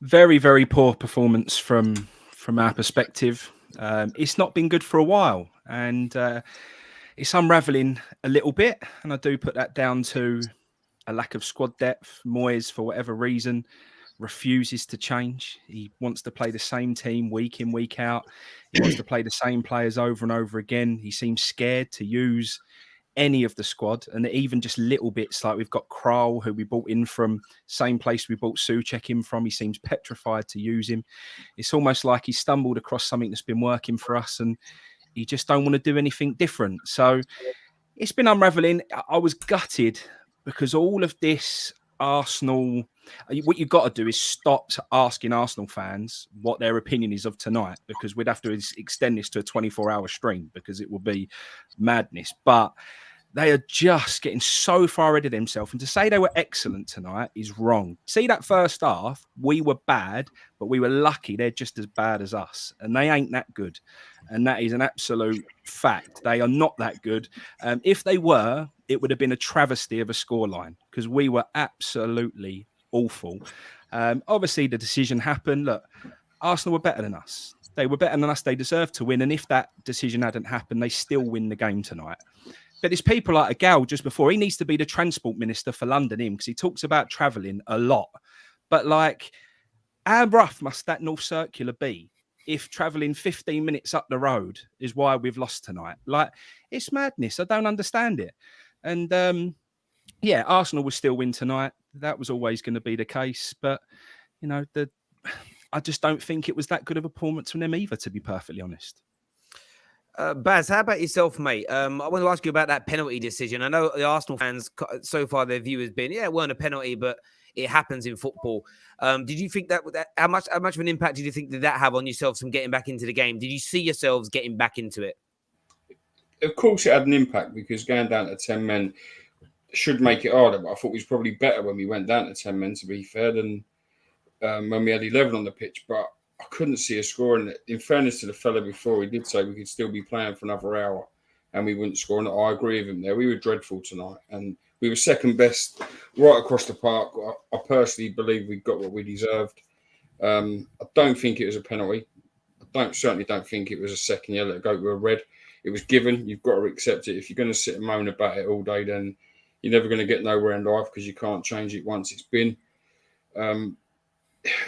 Very, very poor performance from our perspective. It's not been good for a while, and it's unravelling a little bit. And I do put that down to a lack of squad depth. Moyes, for whatever reason, refuses to change. He wants to play the same team week in, week out. He wants to play the same players over and over again. He seems scared to use any of the squad, and even just little bits, like we've got Kral, who we bought in from same place we bought Souček in from. He seems petrified to use him. It's almost like he stumbled across something that's been working for us, and he just don't want to do anything different. So it's been unravelling. I was gutted because all of this Arsenal, what you've got to do is stop asking Arsenal fans what their opinion is of tonight, because we'd have to extend this to a 24-hour stream because it will be madness. But they are just getting so far ahead of themselves. And to say they were excellent tonight is wrong. See, that first half, we were bad, but we were lucky they're just as bad as us. And they ain't that good. And that is an absolute fact. They are not that good. If they were, it would have been a travesty of a scoreline, because we were absolutely awful. Obviously, the decision happened. Look, Arsenal were better than us. They were better than us. They deserved to win. And if that decision hadn't happened, they still win the game tonight. But there's people like Igal just before. He needs to be the transport minister for London, because he talks about travelling a lot. But like, how rough must that North Circular be if travelling 15 minutes up the road is why we've lost tonight? Like, it's madness. I don't understand it. And yeah, Arsenal will still win tonight. That was always going to be the case. But, you know, I just don't think it was that good of a performance from them either, to be perfectly honest. Baz, how about yourself, mate? I want to ask you about that penalty decision. I know the Arsenal fans, so far their view has been, yeah, it weren't a penalty, but it happens in football. Did you think that how much of an impact did you think did that have on yourselves from getting back into the game? Did you see yourselves getting back into it? Of course it had an impact, because going down to 10 men should make it harder. But I thought it was probably better when we went down to 10 men, to be fair, than when we had 11 on the pitch. But I couldn't see a score. And in fairness to the fella before, he did say we could still be playing for another hour and we wouldn't score. And I agree with him there. We were dreadful tonight. And we were second best right across the park. I personally believe we got what we deserved. I don't think it was a penalty. Certainly don't think it was a second yellow to go to a red. It was given. You've got to accept it. If you're going to sit and moan about it all day, then you're never going to get nowhere in life because you can't change it once it's been.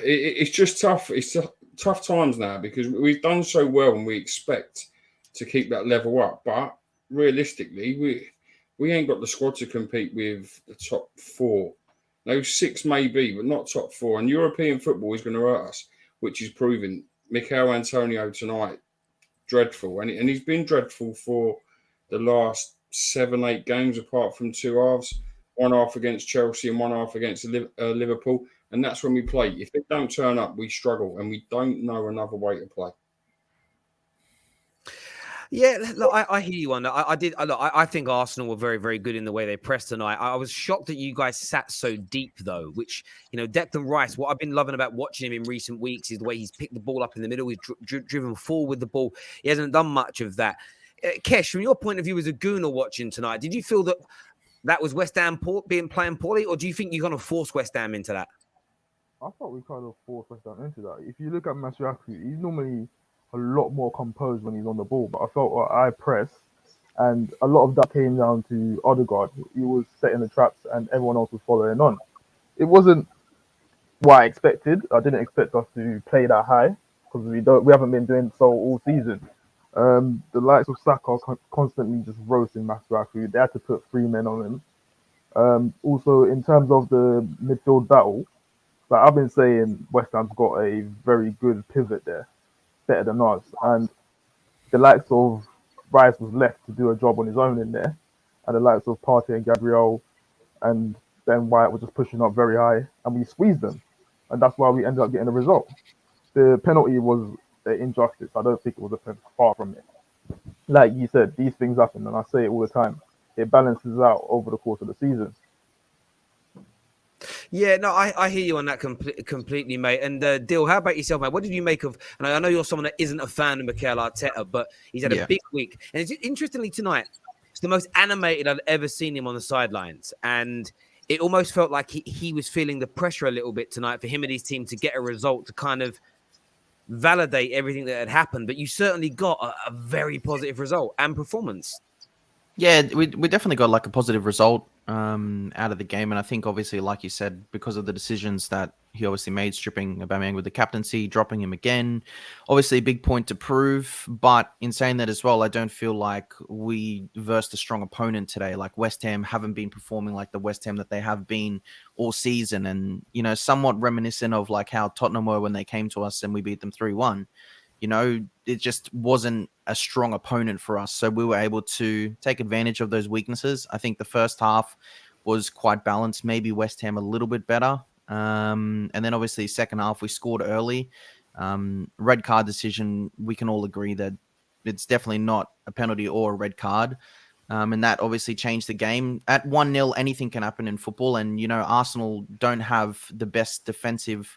It's just tough. It's tough times now because we've done so well and we expect to keep that level up. But realistically, we ain't got the squad to compete with the top 4. Those 6 maybe, but not top 4. And European football is going to hurt us, which is proven. Mikel Antonio tonight, dreadful. And he's been dreadful for the last 7-8 games, apart from 2 halves. 1 half against Chelsea and 1 half against Liverpool. And that's when we play. If they don't turn up, we struggle. And we don't know another way to play. Yeah, look, I hear you on that. I think Arsenal were very, very good in the way they pressed tonight. I was shocked that you guys sat so deep, though, which, Declan Rice, what I've been loving about watching him in recent weeks is the way he's picked the ball up in the middle. He's driven forward with the ball. He hasn't done much of that. Kesh, from your point of view as a Gooner watching tonight, did you feel that was West Ham playing poorly, or do you think you're going to force West Ham into that? I thought we kind of forced West Ham into that. If you look at Masuaku, he's normally a lot more composed when he's on the ball, but I felt I pressed, and a lot of that came down to Odegaard. He was setting the traps, and everyone else was following on. It wasn't what I expected. I didn't expect us to play that high because we haven't been doing so all season. The likes of Saka constantly just roasting Masuaku. They had to put 3 men on him. Also, in terms of the midfield battle, like I've been saying, West Ham's got a very good pivot there, better than us, and the likes of Rice was left to do a job on his own in there, and the likes of Partey and Gabriel and Ben White were just pushing up very high, and we squeezed them, and that's why we ended up getting the result. The penalty was an injustice. I don't think it was a penalty, far from it. Like you said, these things happen, and I say it all the time. It balances out over the course of the season. Yeah, no, I hear you on that completely, mate. And Dill, how about yourself, mate? What did you make of? And I know you're someone that isn't a fan of Mikel Arteta, but he's had a big week. And interestingly tonight, it's the most animated I've ever seen him on the sidelines, and it almost felt like he was feeling the pressure a little bit tonight for him and his team to get a result to kind of validate everything that had happened. But you certainly got a very positive result and performance. Yeah, we definitely got like a positive result out of the game. And I think obviously, like you said, because of the decisions that he obviously made, stripping Aubameyang with the captaincy, dropping him again, obviously a big point to prove. But in saying that as well, I don't feel like we versed a strong opponent today. Like West Ham haven't been performing like the West Ham that they have been all season. And, somewhat reminiscent of like how Tottenham were when they came to us and we beat them 3-1. It just wasn't a strong opponent for us. So we were able to take advantage of those weaknesses. I think the first half was quite balanced, maybe West Ham a little bit better. And then obviously second half, we scored early. Red card decision, we can all agree that it's definitely not a penalty or a red card. And that obviously changed the game. At 1-0, anything can happen in football. And, Arsenal don't have the best defensive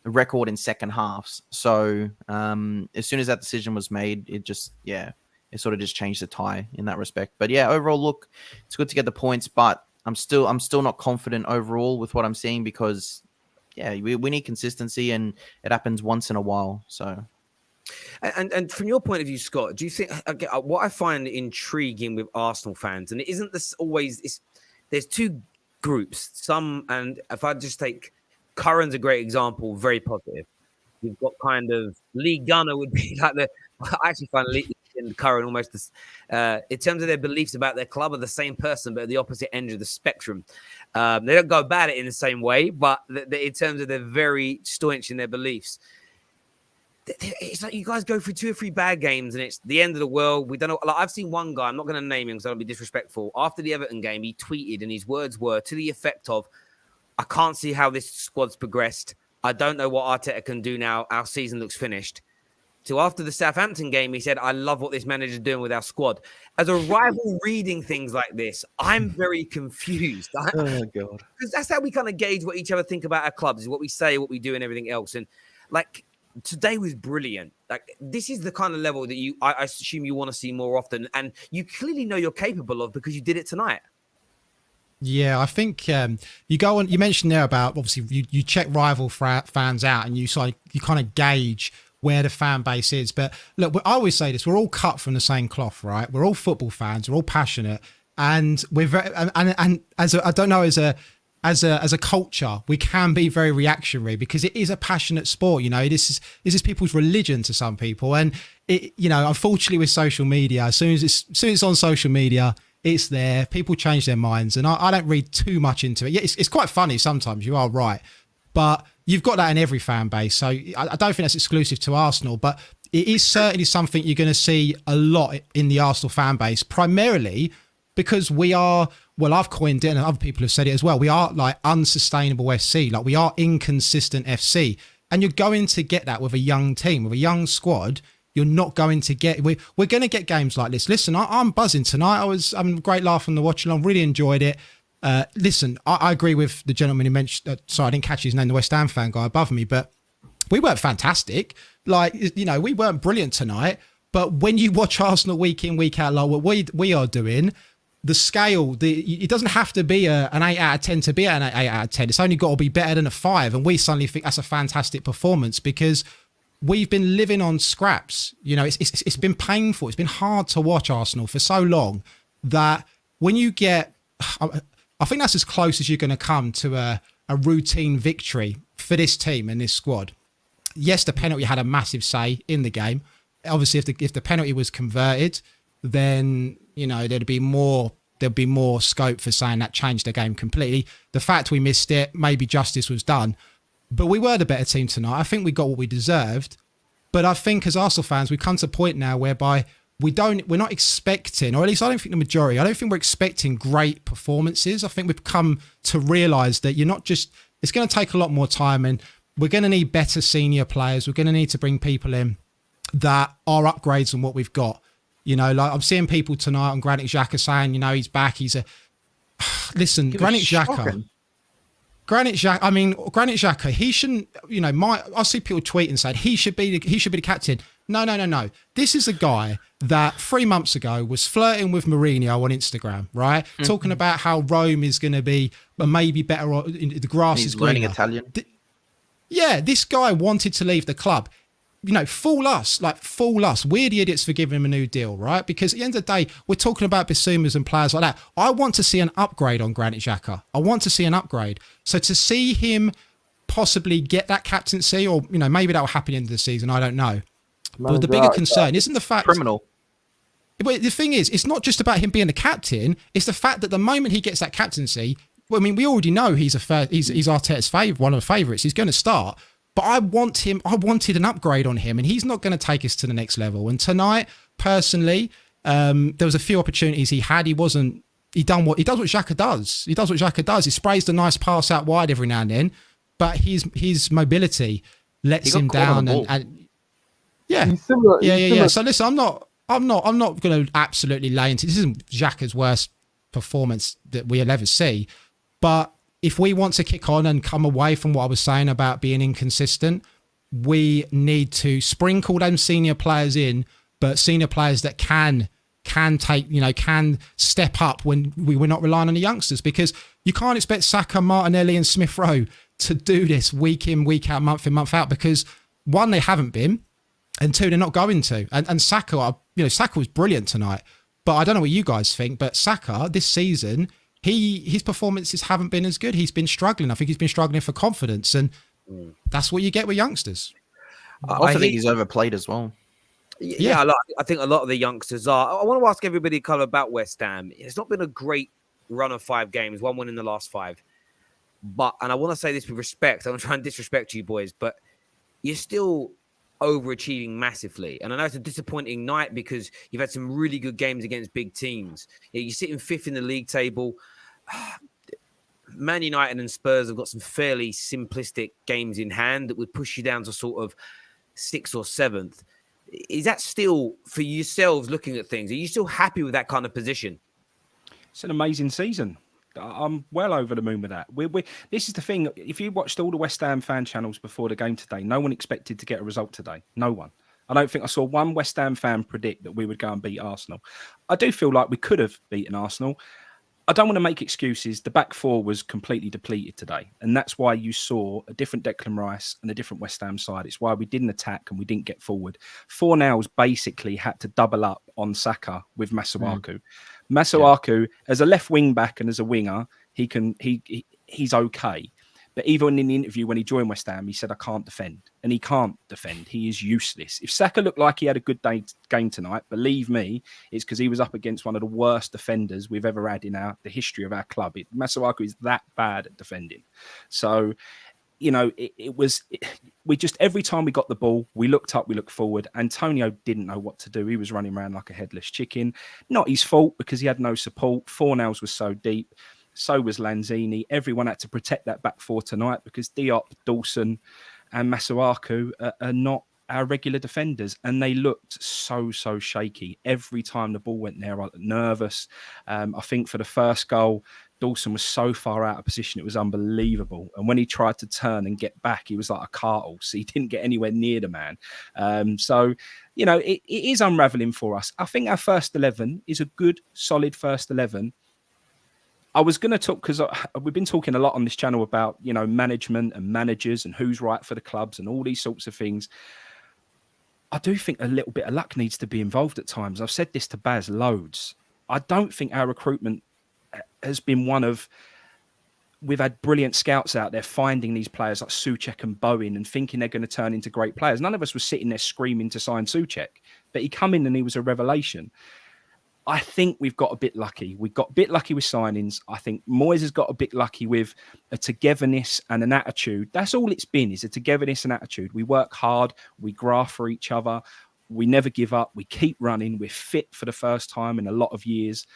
record in second halves. So as soon as that decision was made, it sort of just changed the tie in that respect. But yeah, overall, look, it's good to get the points, but I'm still not confident overall with what I'm seeing because we need consistency and it happens once in a while. So and from your point of view, Scott, do you think what I find intriguing with Arsenal fans, and it isn't this always, there's 2 groups, and if I just take Curran's a great example, very positive. You've got kind of Lee Gunner would be like I actually find Lee and Curran almost in terms of their beliefs about their club are the same person, but at the opposite end of the spectrum. They don't go about it in the same way, but in terms of they're very staunch in their beliefs. It's like you guys go through 2 or 3 bad games and it's the end of the world. We don't know. Like I've seen one guy, I'm not going to name him because I don't be disrespectful. After the Everton game, he tweeted and his words were to the effect of, I can't see how this squad's progressed. I don't know what Arteta can do now. Our season looks finished. So after the Southampton game, he said, I love what this manager's doing with our squad. As a rival reading things like this, I'm very confused. Oh, God. Because that's how we kind of gauge what each other think about our clubs, is what we say, what we do, and everything else. And like today was brilliant. Like this is the kind of level that I assume you want to see more often. And you clearly know you're capable of because you did it tonight. Yeah, I think you go on. You mentioned there about obviously you check rival fans out and you kind of gauge where the fan base is. But look, I always say this: we're all cut from the same cloth, right? We're all football fans. We're all passionate, and we're very and as a, I don't know as a culture, we can be very reactionary because it is a passionate sport. You know, this is people's religion to some people, and unfortunately with social media, as soon as it's on social media, it's there. People change their minds, and I don't read too much into it. Yeah, it's quite funny sometimes. You are right, but you've got that in every fan base. So I don't think that's exclusive to Arsenal, but it is certainly something you're going to see a lot in the Arsenal fan base, primarily because we are. Well, I've coined it, and other people have said it as well. We are like unsustainable FC. Like we are inconsistent FC, and you're going to get that with a young team, with a young squad. You're not going to get. We're going to get games like this. Listen, I'm buzzing tonight. I'm a great laugh on the watch along. Really enjoyed it. Listen, I agree with the gentleman who mentioned. Sorry, I didn't catch his name. The West Ham fan guy above me, but we weren't fantastic. Like we weren't brilliant tonight. But when you watch Arsenal week in week out, like what we are doing, the scale, it doesn't have to be an 8 out of 10 to be an 8 out of 10. It's only got to be better than a 5, and we suddenly think that's a fantastic performance because we've been living on scraps. It's been painful. It's been hard to watch Arsenal for so long that when you get, I think that's as close as you're going to come to a routine victory for this team and this squad. Yes, the penalty had a massive say in the game. Obviously, if the penalty was converted, then there'd be more scope for saying that changed the game completely. The fact we missed it, maybe justice was done. But we were the better team tonight. I think we got what we deserved. But I think as Arsenal fans, we've come to a point now whereby we're not expecting, or at least I don't think the majority, I don't think we're expecting great performances. I think we've come to realise that it's going to take a lot more time, and we're going to need better senior players. We're going to need to bring people in that are upgrades on what we've got. Like I'm seeing people tonight on Granit Xhaka saying, he's back. Listen, Granit Xhaka. Granit Xhaka, he shouldn't, I see people tweet and saying he should be the captain. No. This is a guy that 3 months ago was flirting with Mourinho on Instagram, right? Mm-hmm. Talking about how Rome is going to be maybe better, the grass is greener. Learning Italian. This guy wanted to leave the club. Fool us. We're the idiots for giving him a new deal, right? Because at the end of the day, we're talking about Bissoumas and players like that. I want to see an upgrade on Granit Xhaka. I want to see an upgrade. So to see him possibly get that captaincy, or maybe that will happen at the end of the season, I don't know. But the bigger concern isn't the fact criminal. But the thing is, it's not just about him being the captain. It's the fact that the moment he gets that captaincy, we already know he's Arteta's one of the favourites. He's going to start. But I wanted an upgrade on him, and he's not going to take us to the next level. And tonight, personally, there was a few opportunities he had. He does what Xhaka does. He sprays the nice pass out wide every now and then, but his mobility lets him down. He's similar. So listen, I'm not going to absolutely lay into this. Isn't Xhaka's worst performance that we'll ever see, but if we want to kick on and come away from what I was saying about being inconsistent, we need to sprinkle them senior players in, but senior players that can can step up when we're not relying on the youngsters, because you can't expect Saka, Martinelli and Smith Rowe to do this week in, week out, month in, month out, because one, they haven't been, and two, they're not going to. And Saka, Saka was brilliant tonight, but I don't know what you guys think, but Saka this season, his performances haven't been as good. He's been struggling. I think he's been struggling for confidence, and that's what you get with youngsters. I also think he's overplayed as well. Yeah, I think a lot of the youngsters are. I want to ask everybody color about West Ham. It's not been a great run of 5 games, 1 win in the last 5. And I want to say this with respect. I don't try and disrespect you boys, but you're still overachieving massively. And I know it's a disappointing night because you've had some really good games against big teams. You're sitting 5th in the league table. Man United and Spurs have got some fairly simplistic games in hand that would push you down to sort of 6th or 7th. Is that still, for yourselves looking at things, are you still happy with that kind of position? It's an amazing season. I'm well over the moon with that. This is the thing. If you watched all the West Ham fan channels before the game today, no one expected to get a result today. No one. I don't think I saw one West Ham fan predict that we would go and beat Arsenal. I do feel like we could have beaten Arsenal. I don't want to make excuses. The back four was completely depleted today. And that's why you saw a different Declan Rice and a different West Ham side. It's why we didn't attack and we didn't get forward. Fornals basically had to double up on Saka with Masuaku. Masuaku, as a left wing back and as a winger, he's okay. But even in the interview when he joined West Ham, he said, I can't defend. And he can't defend. He is useless. If Saka looked like he had a good game tonight, believe me, it's because he was up against one of the worst defenders we've ever had in the history of our club. Masuaku is that bad at defending. So, you know, we just, every time we got the ball, we looked up, we looked forward. Antonio didn't know what to do. He was running around like a headless chicken. Not his fault because he had no support. Fornals was so deep. So was Lanzini. Everyone had to protect that back four tonight because Diop, Dawson and Masuaku are not our regular defenders. And they looked so shaky. Every time the ball went there, I was nervous. I think for the first goal, Dawson was so far out of position. It was unbelievable. And when he tried to turn and get back, he was like a cart horse. He didn't get anywhere near the man. So, you know, it is unraveling for us. I think our first 11 is a good, solid first 11. I was going to talk because we've been talking a lot on this channel about, you know, management and managers and who's right for the clubs and all these sorts of things. I do think a little bit of luck needs to be involved at times. I've said this to Baz loads. I don't think our recruitment has been one of... We've had brilliant scouts out there finding these players like Souček and Bowen and thinking they're going to turn into great players. None of us was sitting there screaming to sign Souček, but he come in and he was a revelation. I think we've got a bit lucky. We got a bit lucky with signings. I think Moyes has got a bit lucky with a togetherness and an attitude. That's all it's been, is a togetherness and attitude. We work hard. We graft for each other. We never give up. We keep running. We're fit for the first time in a lot of years.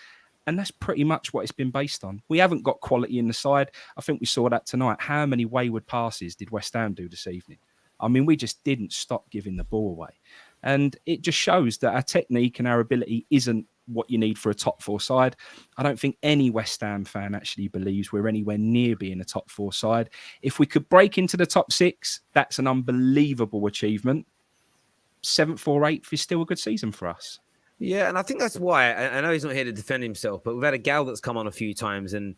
And that's pretty much what it's been based on. We haven't got quality in the side. I think we saw that tonight. How many wayward passes did West Ham do this evening? I mean, we just didn't stop giving the ball away. And it just shows that our technique and our ability isn't what you need for a top four side. I don't think any West Ham fan actually believes we're anywhere near being a top four side. If we could break into the top six, that's an unbelievable achievement. 7th or 8th is still a good season for us. Yeah, and I think that's why. I know he's not here to defend himself, but we've had a gal that's come on a few times, and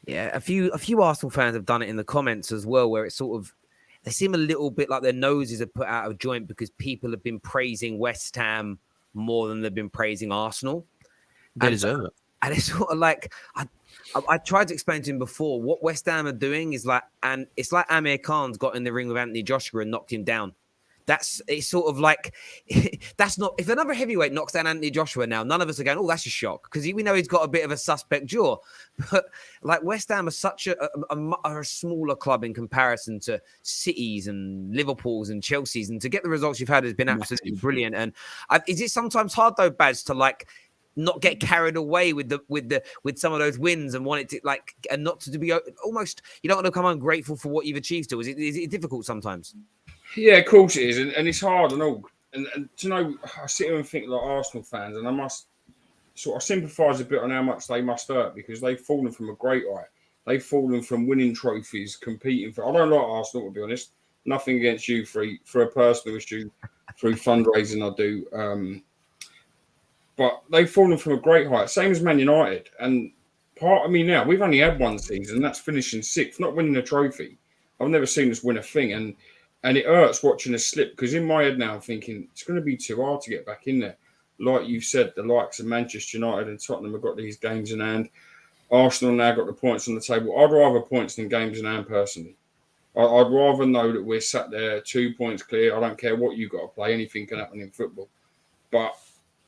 yeah, a few Arsenal fans have done it in the comments as well, where it's sort of, they seem a little bit like their noses are put out of joint because people have been praising West Ham more than they've been praising Arsenal. They deserve it. And it's sort of like, I tried to explain to him before, what West Ham are doing is like, and it's like Amir Khan's got in the ring with Anthony Joshua and knocked him down. It's sort of like, that's not, if another heavyweight knocks down Anthony Joshua now, none of us are going, oh, that's a shock, because we know he's got a bit of a suspect jaw. But like West Ham are such a smaller club in comparison to Cities and Liverpools and Chelsea's, and to get the results you've had has been absolutely brilliant. And is it sometimes hard though, Baz, to like not get carried away with some of those wins and want it to like, and not to be almost, you don't want to come ungrateful for what you've achieved still? Is it difficult sometimes? Yeah, of course it is, and it's hard and all. And to know, I sit here and think like Arsenal fans, and I must sort of sympathise a bit on how much they must hurt, because they've fallen from a great height. They've fallen from winning trophies, competing for. I don't like Arsenal, to be honest. Nothing against you for a personal issue, through fundraising I do. But they've fallen from a great height, same as Man United. And part of me now, we've only had one season, that's finishing 6th, not winning a trophy. I've never seen us win a thing, and it hurts watching us slip, because in my head now I'm thinking it's going to be too hard to get back in there. Like you've said, the likes of Manchester United and Tottenham have got these games in hand. Arsenal now got the points on the table. I'd rather points than games in hand, personally. I'd rather know that we're sat there 2 points clear. I don't care what you've got to play. Anything can happen in football. But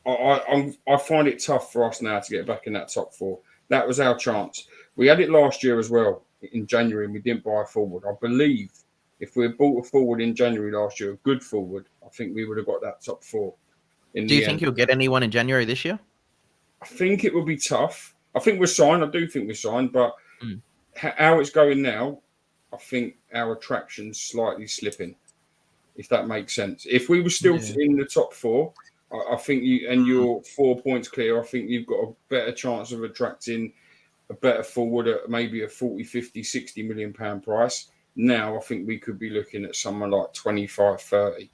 I find it tough for us now to get back in that top 4. That was our chance. We had it last year as well in January, and we didn't buy a forward. I believe if we had bought a forward in January last year, a good forward, I think we would have got that top 4. Do you think you'll get anyone in January this year? I think it will be tough. I think we're signed. I do think we're signed, but how it's going now, I think our attraction's slightly slipping, if that makes sense. If we were still in the top 4, I think you're 4 points clear, I think you've got a better chance of attracting a better forward at maybe a 40, 50, 60 million pound price. Now, I think we could be looking at someone like 25, 30.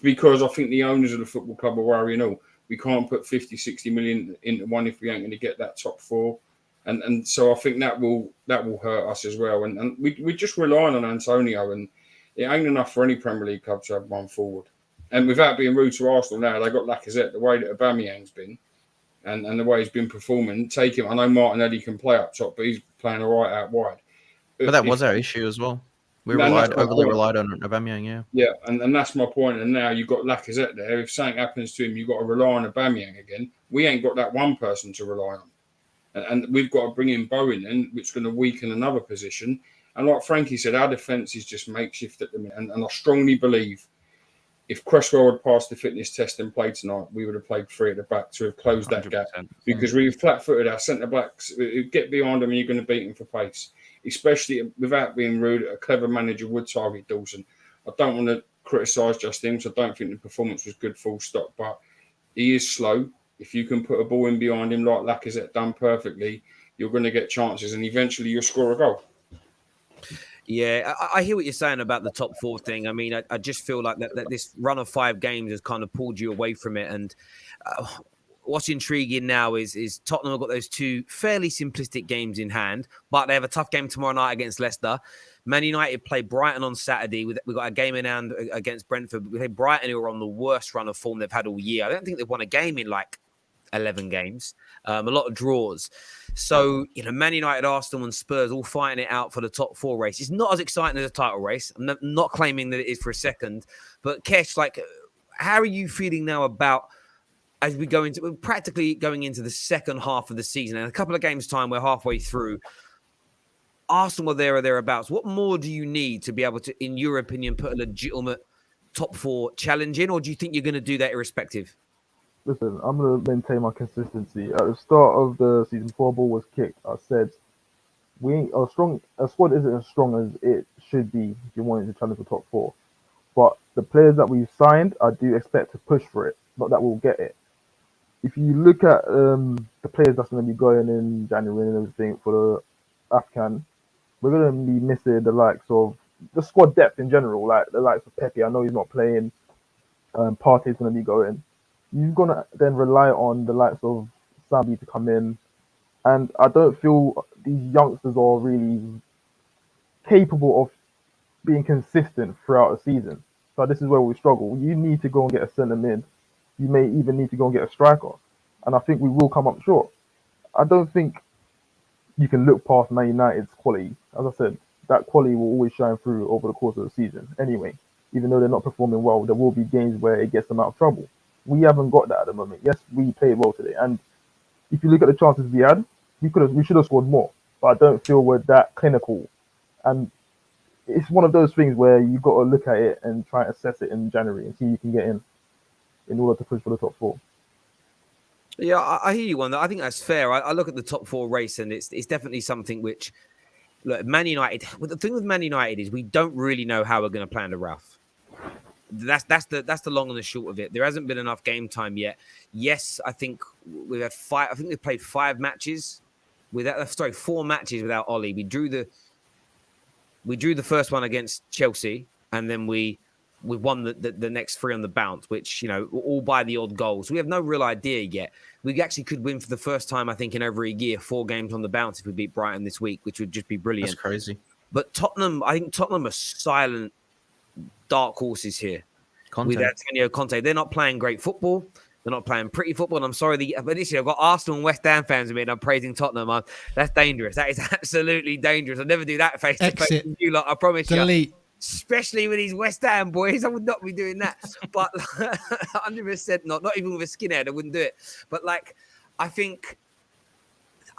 Because I think the owners of the football club are worrying, we can't put 50, 60 million into one if we ain't going to get that top 4. And so I think that will hurt us as well. And we're just relying on Antonio, and it ain't enough for any Premier League club to have one forward. And without being rude to Arsenal now, they got Lacazette, the way that Aubameyang's been, and the way he's been performing. Take him. I know Martinelli can play up top, but he's playing all right out wide. But that was our issue as well. We overly relied on Aubameyang, yeah. Yeah, and that's my point. And now you've got Lacazette there. If something happens to him, you've got to rely on Aubameyang again. We ain't got that one person to rely on. And we've got to bring in Bowen in, which is going to weaken another position. And like Frankie said, our defence is just makeshift at the minute. And I strongly believe if Cresswell had passed the fitness test and played tonight, we would have played 3 at the back to have closed that gap. Because we've flat-footed our centre-backs. Get behind them and you're going to beat them for pace. Especially, without being rude, a clever manager would target Dawson. I don't want to criticise just him, because I don't think the performance was good, full stop. But he is slow. If you can put a ball in behind him like Lacazette done perfectly, you're going to get chances and eventually you'll score a goal. Yeah, I hear what you're saying about the top 4 thing. I mean, I just feel like that this run of 5 games has kind of pulled you away from it. And what's intriguing now is Tottenham have got those 2 fairly simplistic games in hand, but they have a tough game tomorrow night against Leicester. Man United play Brighton on Saturday. We've got a game in hand against Brentford. We play Brighton, who are on the worst run of form they've had all year. I don't think they've won a game in like 11 games, a lot of draws. So, Man United, Arsenal and Spurs all fighting it out for the top 4 race. It's not as exciting as a title race. I'm not claiming that it is for a second, but Kesh, how are you feeling now about, as we go into, practically going into the second half of the season, and a couple of games time, we're halfway through, Arsenal are there or thereabouts. What more do you need to be able to, in your opinion, put a legitimate top 4 challenge in, or do you think you're going to do that irrespective? Listen, I'm going to maintain my consistency. At the start of the season, before a ball was kicked, I said, a squad isn't as strong as it should be if you wanted to challenge the top 4. But the players that we've signed, I do expect to push for it, not that we'll get it. If you look at the players that's going to be going in January and everything for the AFCON, we're going to be missing the likes of the squad depth in general, like the likes of Pepe. I know he's not playing. Partey's going to be going. You're going to then rely on the likes of Sambi to come in. And I don't feel these youngsters are really capable of being consistent throughout a season. So this is where we struggle. You need to go and get a centre mid. You may even need to go and get a striker. And I think we will come up short. I don't think you can look past Man United's quality. As I said, that quality will always shine through over the course of the season. Anyway, even though they're not performing well, there will be games where it gets them out of trouble. We haven't got that at the moment. Yes, we played well today. And if you look at the chances we had, we should have scored more. But I don't feel we're that clinical. And it's one of those things where you've got to look at it and try and assess it in January and see if you can get in order to push for the top 4. Yeah, I hear you on that. I think that's fair. I look at the top 4 race, and it's definitely something which, look, Man United. Well, the thing with Man United is we don't really know how we're going to play under Ralph. That's the long and the short of it. There hasn't been enough game time yet. Yes, I think we've had 5. I think we've played 5 matches without. 4 matches without Ollie. We drew the first one against Chelsea, and then we won the next 3 on the bounce, which, all by the odd goals. So we have no real idea yet. We actually could win for the first time, I think, in over a year, 4 games on the bounce if we beat Brighton this week, which would just be brilliant. That's crazy. But Tottenham are silent dark horses here. With Antonio Conte. They're not playing great football. They're not playing pretty football. And I'm sorry, but this year I've got Arsenal and West Ham fans with me, and I'm praising Tottenham. That's dangerous. That is absolutely dangerous. I'll never do that face to face with you lot. I promise you. Especially with these West Ham boys, I would not be doing that. But 100% not even with a skinhead, I wouldn't do it. But I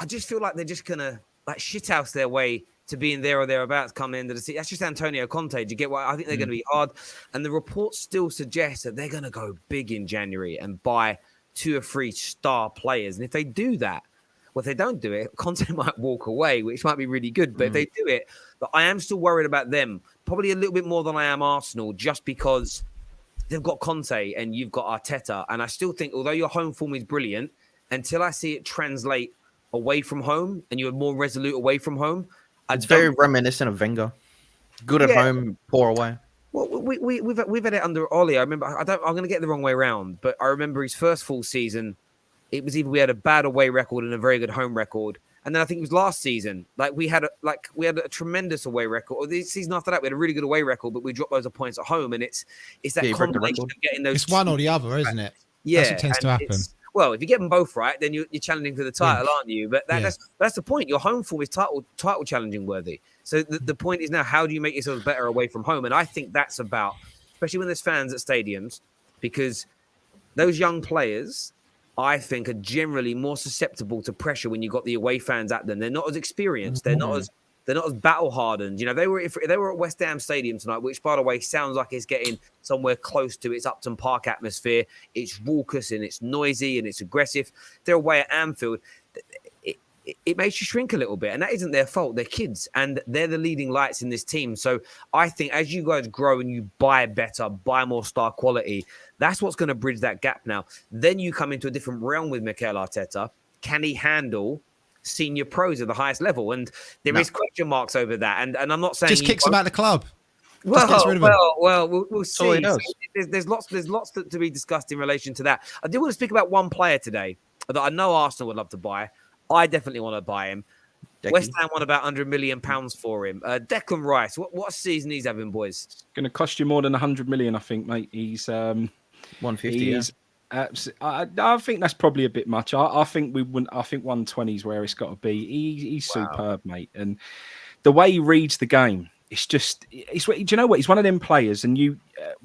just feel like they're just gonna shithouse their way to being there or thereabouts come the end of the season. That's just Antonio Conte. Do you get what I think? They're going to be hard. And the reports still suggest that they're going to go big in January and buy 2 or 3 star players. And if they do that, well, if they don't do it, Conte might walk away, which might be really good. But if they do it, but I am still worried about them, probably a little bit more than I am Arsenal, just because they've got Conte and you've got Arteta. And I still think, although your home form is brilliant, until I see it translate away from home and you're more resolute away from home, it's very reminiscent of Wenger. Good at home, poor away. Well, we've had it under Ollie. I remember. I'm going to get the wrong way around, but I remember his first full season. It was either we had a bad away record and a very good home record, And then I think it was last season, like we had a tremendous away record. Or the season after that, we had a really good away record, but we dropped loads of points at home. And it's that you broke the combination record. of getting those. It's one or the other, isn't it? Yeah, That's what tends to and happen. well, if you get them both right, then you're challenging for the title, aren't you? But that's the point. Your home form is title challenging worthy. So the point is now, how do you make yourselves better away from home? And I think that's about, especially when there's fans at stadiums, because those young players, I think, are generally more susceptible to pressure when you've got the away fans at them. They're not as experienced. They're not as battle hardened. You know, if they were at West Ham Stadium tonight, which, by the way, sounds like it's getting somewhere close to its Upton Park atmosphere. It's raucous and it's noisy and it's aggressive. They're away at Anfield. It makes you shrink a little bit, and that isn't their fault. They're kids, and they're the leading lights in this team. So I think as you guys grow and you buy better, buy more star quality, that's what's going to bridge that gap now. Then you come into a different realm with Mikel Arteta. Can he handle senior pros at the highest level? And there is question marks over that. And I'm not saying just kicks him out of the club. Well, we'll see. So there's lots to be discussed in relation to that. I do want to speak about one player today that I know Arsenal would love to buy. I definitely want to buy him. West Ham want about £100 million for him. Declan Rice, what season he's having, boys? It's going to cost you more than 100 million, I think, mate. He's 150. I think that's probably a bit much. I think we wouldn't. I think 120 is where it's got to be. He's superb, mate, and the way he reads the game, it's just. Do you know what? He's one of them players, and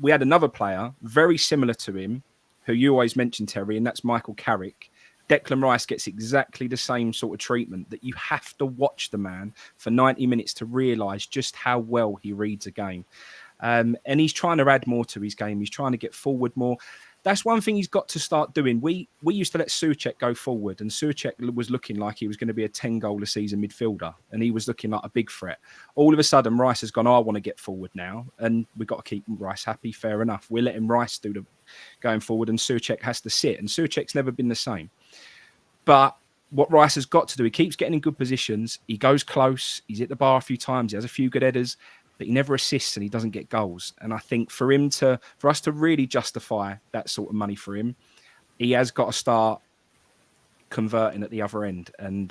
we had another player very similar to him, who you always mention, Terry, and that's Michael Carrick. Declan Rice gets exactly the same sort of treatment, that you have to watch the man for 90 minutes to realise just how well he reads a game. And he's trying to add more to his game. He's trying to get forward more. That's one thing he's got to start doing. We used to let Souček go forward, and Souček was looking like he was going to be a 10-goal-a-season midfielder, and he was looking like a big threat. All of a sudden, Rice has gone, I want to get forward now, and we've got to keep Rice happy. Fair enough. We're letting Rice do the going forward, and Souček has to sit, and Souček's never been the same. But what Rice has got to do, he keeps getting in good positions. He goes close. He's hit the bar a few times. He has a few good headers, but he never assists and he doesn't get goals. And I think for us to really justify that sort of money for him, he has got to start converting at the other end. And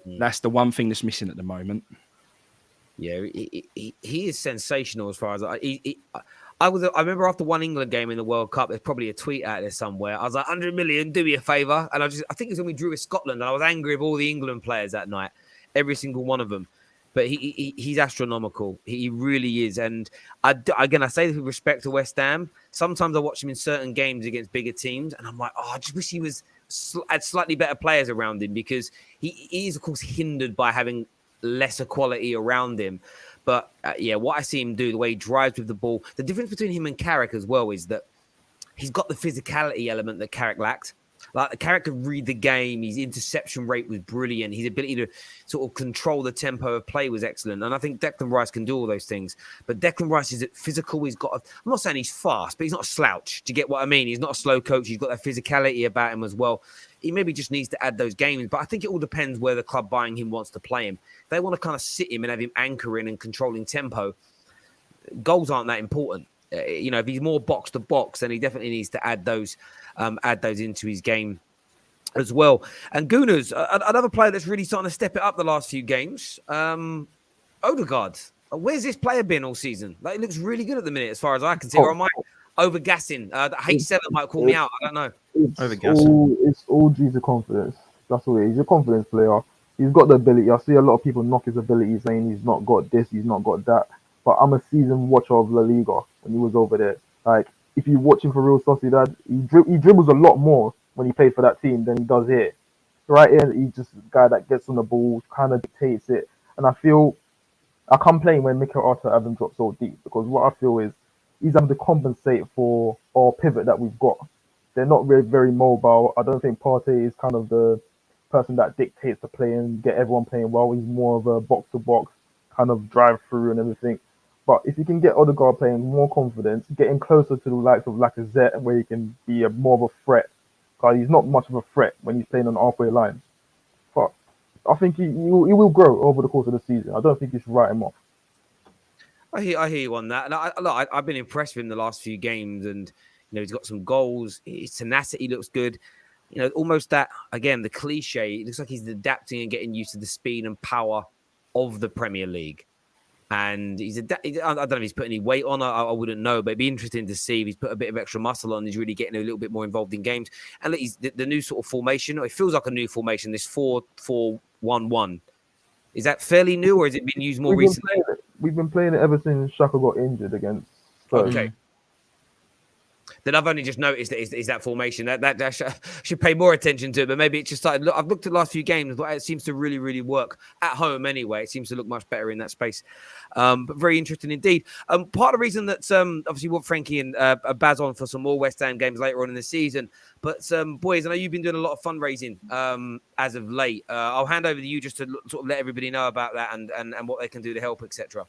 that's the one thing that's missing at the moment. Yeah, he is sensational as far as I remember after one England game in the World Cup, there's probably a tweet out there somewhere. I was like, 100 million, do me a favour. And I think it was when we drew with Scotland, and I was angry with all the England players that night, every single one of them. But he's astronomical. He really is. And I say this with respect to West Ham. Sometimes I watch him in certain games against bigger teams, and I'm like, I just wish he had slightly better players around him, because he is, of course, hindered by having lesser quality around him. But what I see him do, the way he drives with the ball, the difference between him and Carrick as well is that he's got the physicality element that Carrick lacked. Like, Carrick could read the game. His interception rate was brilliant. His ability to sort of control the tempo of play was excellent. And I think Declan Rice can do all those things. But Declan Rice is physical. I'm not saying he's fast, but he's not a slouch. Do you get what I mean? He's not a slow coach. He's got that physicality about him as well. He maybe just needs to add those games. But I think it all depends where the club buying him wants to play him. If they want to kind of sit him and have him anchoring and controlling tempo, goals aren't that important. If he's more box to box, then he definitely needs to add those into his game as well. And Gunners, another player that's really starting to step it up the last few games. Odegaard. Where's this player been all season? Like, he looks really good at the minute, as far as I can see. Or am I overgassing? The H7 might call me out. I don't know. It's all due to confidence. That's all it is. He's a confidence player. He's got the ability. I see a lot of people knock his ability, saying he's not got this, he's not got that. But I'm a seasoned watcher of La Liga when he was over there. Like, if you watch him for Real Sociedad, he dribbles a lot more when he played for that team than he does here. Right here, he's just a guy that gets on the ball, kind of dictates it. And I feel I complain when Mikel Arteta haven't dropped so deep, because what I feel is he's having to compensate for our pivot that we've got. They're not really very mobile. I don't think Partey is kind of the person that dictates the play and get everyone playing well. He's more of a box-to-box kind of drive through and everything. But if you can get Odegaard playing more confidence, getting closer to the likes of Lacazette, where he can be more of a threat, because he's not much of a threat when he's playing on the halfway line. But I think he will grow over the course of the season. I don't think you should write him off. I hear you on that. And I've been impressed with him the last few games, and he's got some goals. His tenacity looks good. almost that, again, the cliche. It looks like he's adapting and getting used to the speed and power of the Premier League. And I don't know if he's put any weight on. I wouldn't know, but it'd be interesting to see if he's put a bit of extra muscle on. He's really getting a little bit more involved in games. And look, the new sort of formation. It feels like a new formation. This 4-4-1-1. Is that fairly new, or has it been used more recently? We've been playing it ever since Xhaka got injured against Spurs. Okay. Then I've only just noticed that is that formation. That should pay more attention to it, but maybe it just started. Look, I've looked at the last few games. It seems to really, really work at home anyway. It seems to look much better in that space. But very interesting indeed. Part of the reason that obviously we want Frankie and Baz on for some more West Ham games later on in the season. But boys, I know you've been doing a lot of fundraising as of late. I'll hand over to you just to sort of let everybody know about that and what they can do to help, etc.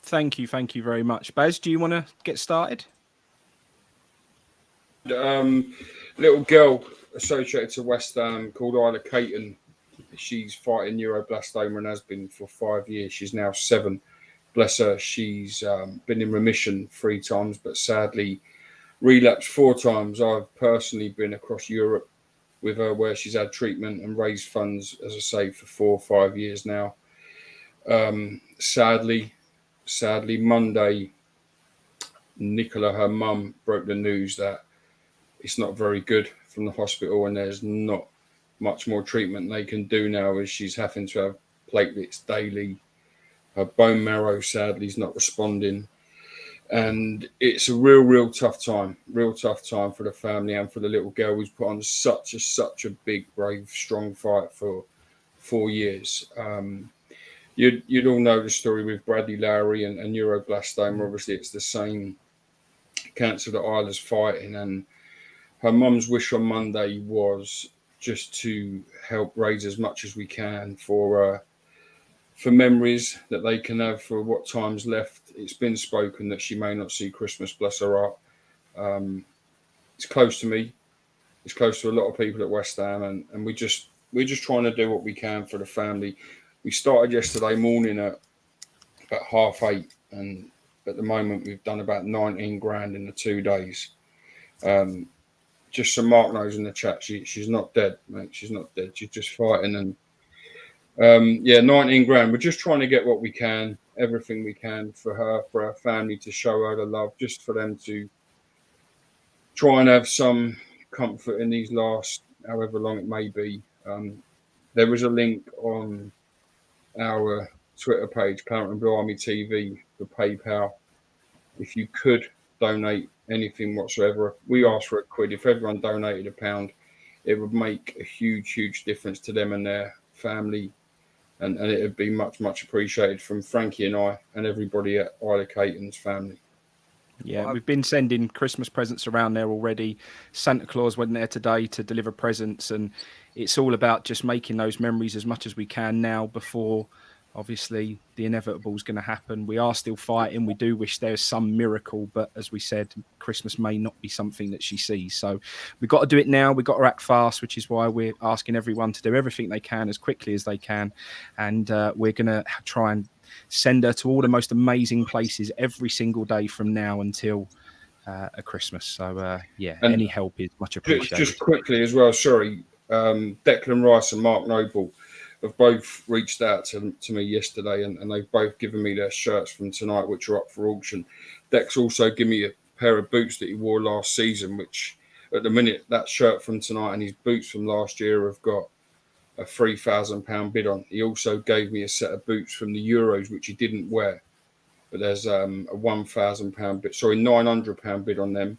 Thank you very much. Baz, do you want to get started? Little girl associated to West Ham called Ida Caton. She's fighting neuroblastoma and has been for 5 years. She's now 7. Bless her. She's been in remission 3 times, but sadly relapsed 4 times. I've personally been across Europe with her where she's had treatment and raised funds, as I say, for 4 or 5 years now. Sadly, Monday, Nicola, her mum, broke the news that it's not very good from the hospital and there's not much more treatment they can do now, as she's having to have platelets daily. Her bone marrow, sadly, is not responding. And it's a real tough time for the family and for the little girl who's put on such a big, brave, strong fight for 4 years. You'd all know the story with Bradley Lowry and neuroblastoma. Obviously, it's the same cancer that Isla's fighting, and her mum's wish on Monday was just to help raise as much as we can for memories that they can have for what time's left. It's been spoken that she may not see Christmas, bless her heart. It's close to me. It's close to a lot of people at West Ham, and we're just trying to do what we can for the family. We started yesterday morning at about 8:30, and at the moment we've done about 19 grand in the 2 days. Just so Mark knows in the chat, she's not dead, mate. She's not dead. She's just fighting. And 19 grand. We're just trying to get what we can, everything we can for her, for our family, to show her the love, just for them to try and have some comfort in these last, however long it may be. There was a link on our Twitter page, Claret and Blue Army TV, for PayPal. If you could donate anything whatsoever, we asked for £1. If everyone donated £1, it would make a huge difference to them and their family, and it would be much appreciated from Frankie and I and everybody at Ida Caton's family. Yeah, we've been sending Christmas presents around there already. Santa Claus went there today to deliver presents, and it's all about just making those memories as much as we can now before obviously the inevitable is going to happen. We are still fighting. We do wish there's some miracle, but as we said, Christmas may not be something that she sees. So we've got to do it now. We've got to act fast, which is why we're asking everyone to do everything they can as quickly as they can. And we're going to try and send her to all the most amazing places every single day from now until a Christmas. So and any help is much appreciated. Just quickly as well, sorry, Declan Rice and Mark Noble have both reached out to me yesterday, and they've both given me their shirts from tonight, which are up for auction. Dex also gave me a pair of boots that he wore last season, which at the minute, that shirt from tonight and his boots from last year have got a £3,000 bid on. He also gave me a set of boots from the Euros, which he didn't wear, but there's a £1,000 bid, sorry, £900 bid on them.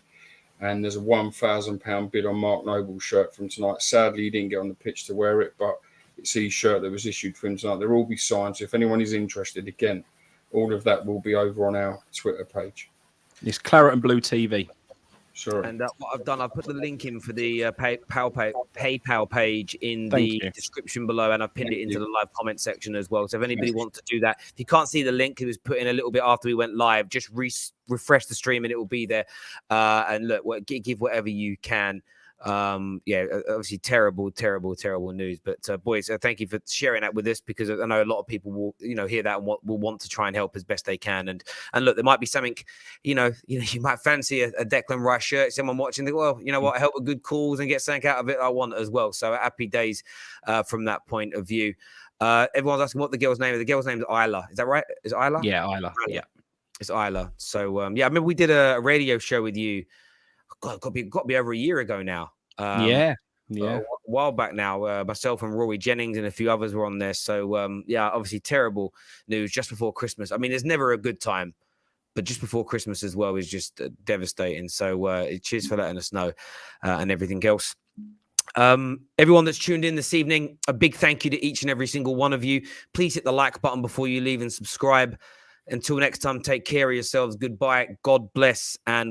And there's a £1,000 bid on Mark Noble's shirt from tonight. Sadly, he didn't get on the pitch to wear it, but it's his shirt that was issued for him tonight. They'll all be signed. So if anyone is interested, again, all of that will be over on our Twitter page. It's Claret and Blue TV. Sorry. And what I've done, I've put the link in for the PayPal page in the description below, and I've pinned it into the live comment section as well. So if anybody wants to do that, if you can't see the link, it was put in a little bit after we went live. Just refresh the stream and it will be there. And look, give whatever you can. Yeah, obviously terrible news. But boys, thank you for sharing that with us, because I know a lot of people will, hear that and will want to try and help as best they can. And look, there might be something, you might fancy a Declan Rice shirt. Someone watching, think, well, you know what, help with good calls and get something out of it. I want as well. So happy days from that point of view. Everyone's asking what the girl's name is. The girl's name is Isla. Is that right? Is it Isla? Yeah, Isla. Yeah, it's Isla. So yeah, I remember we did a radio show with you. God, got to be over a year ago now. Yeah. A while back now. Myself and Rory Jennings and a few others were on there. So yeah, obviously terrible news just before Christmas. I mean, there's never a good time, but just before Christmas as well is just devastating. So cheers for letting us know and everything else. Everyone that's tuned in this evening, a big thank you to each and every single one of you. Please hit the like button before you leave and subscribe. Until next time, take care of yourselves. Goodbye. God bless. And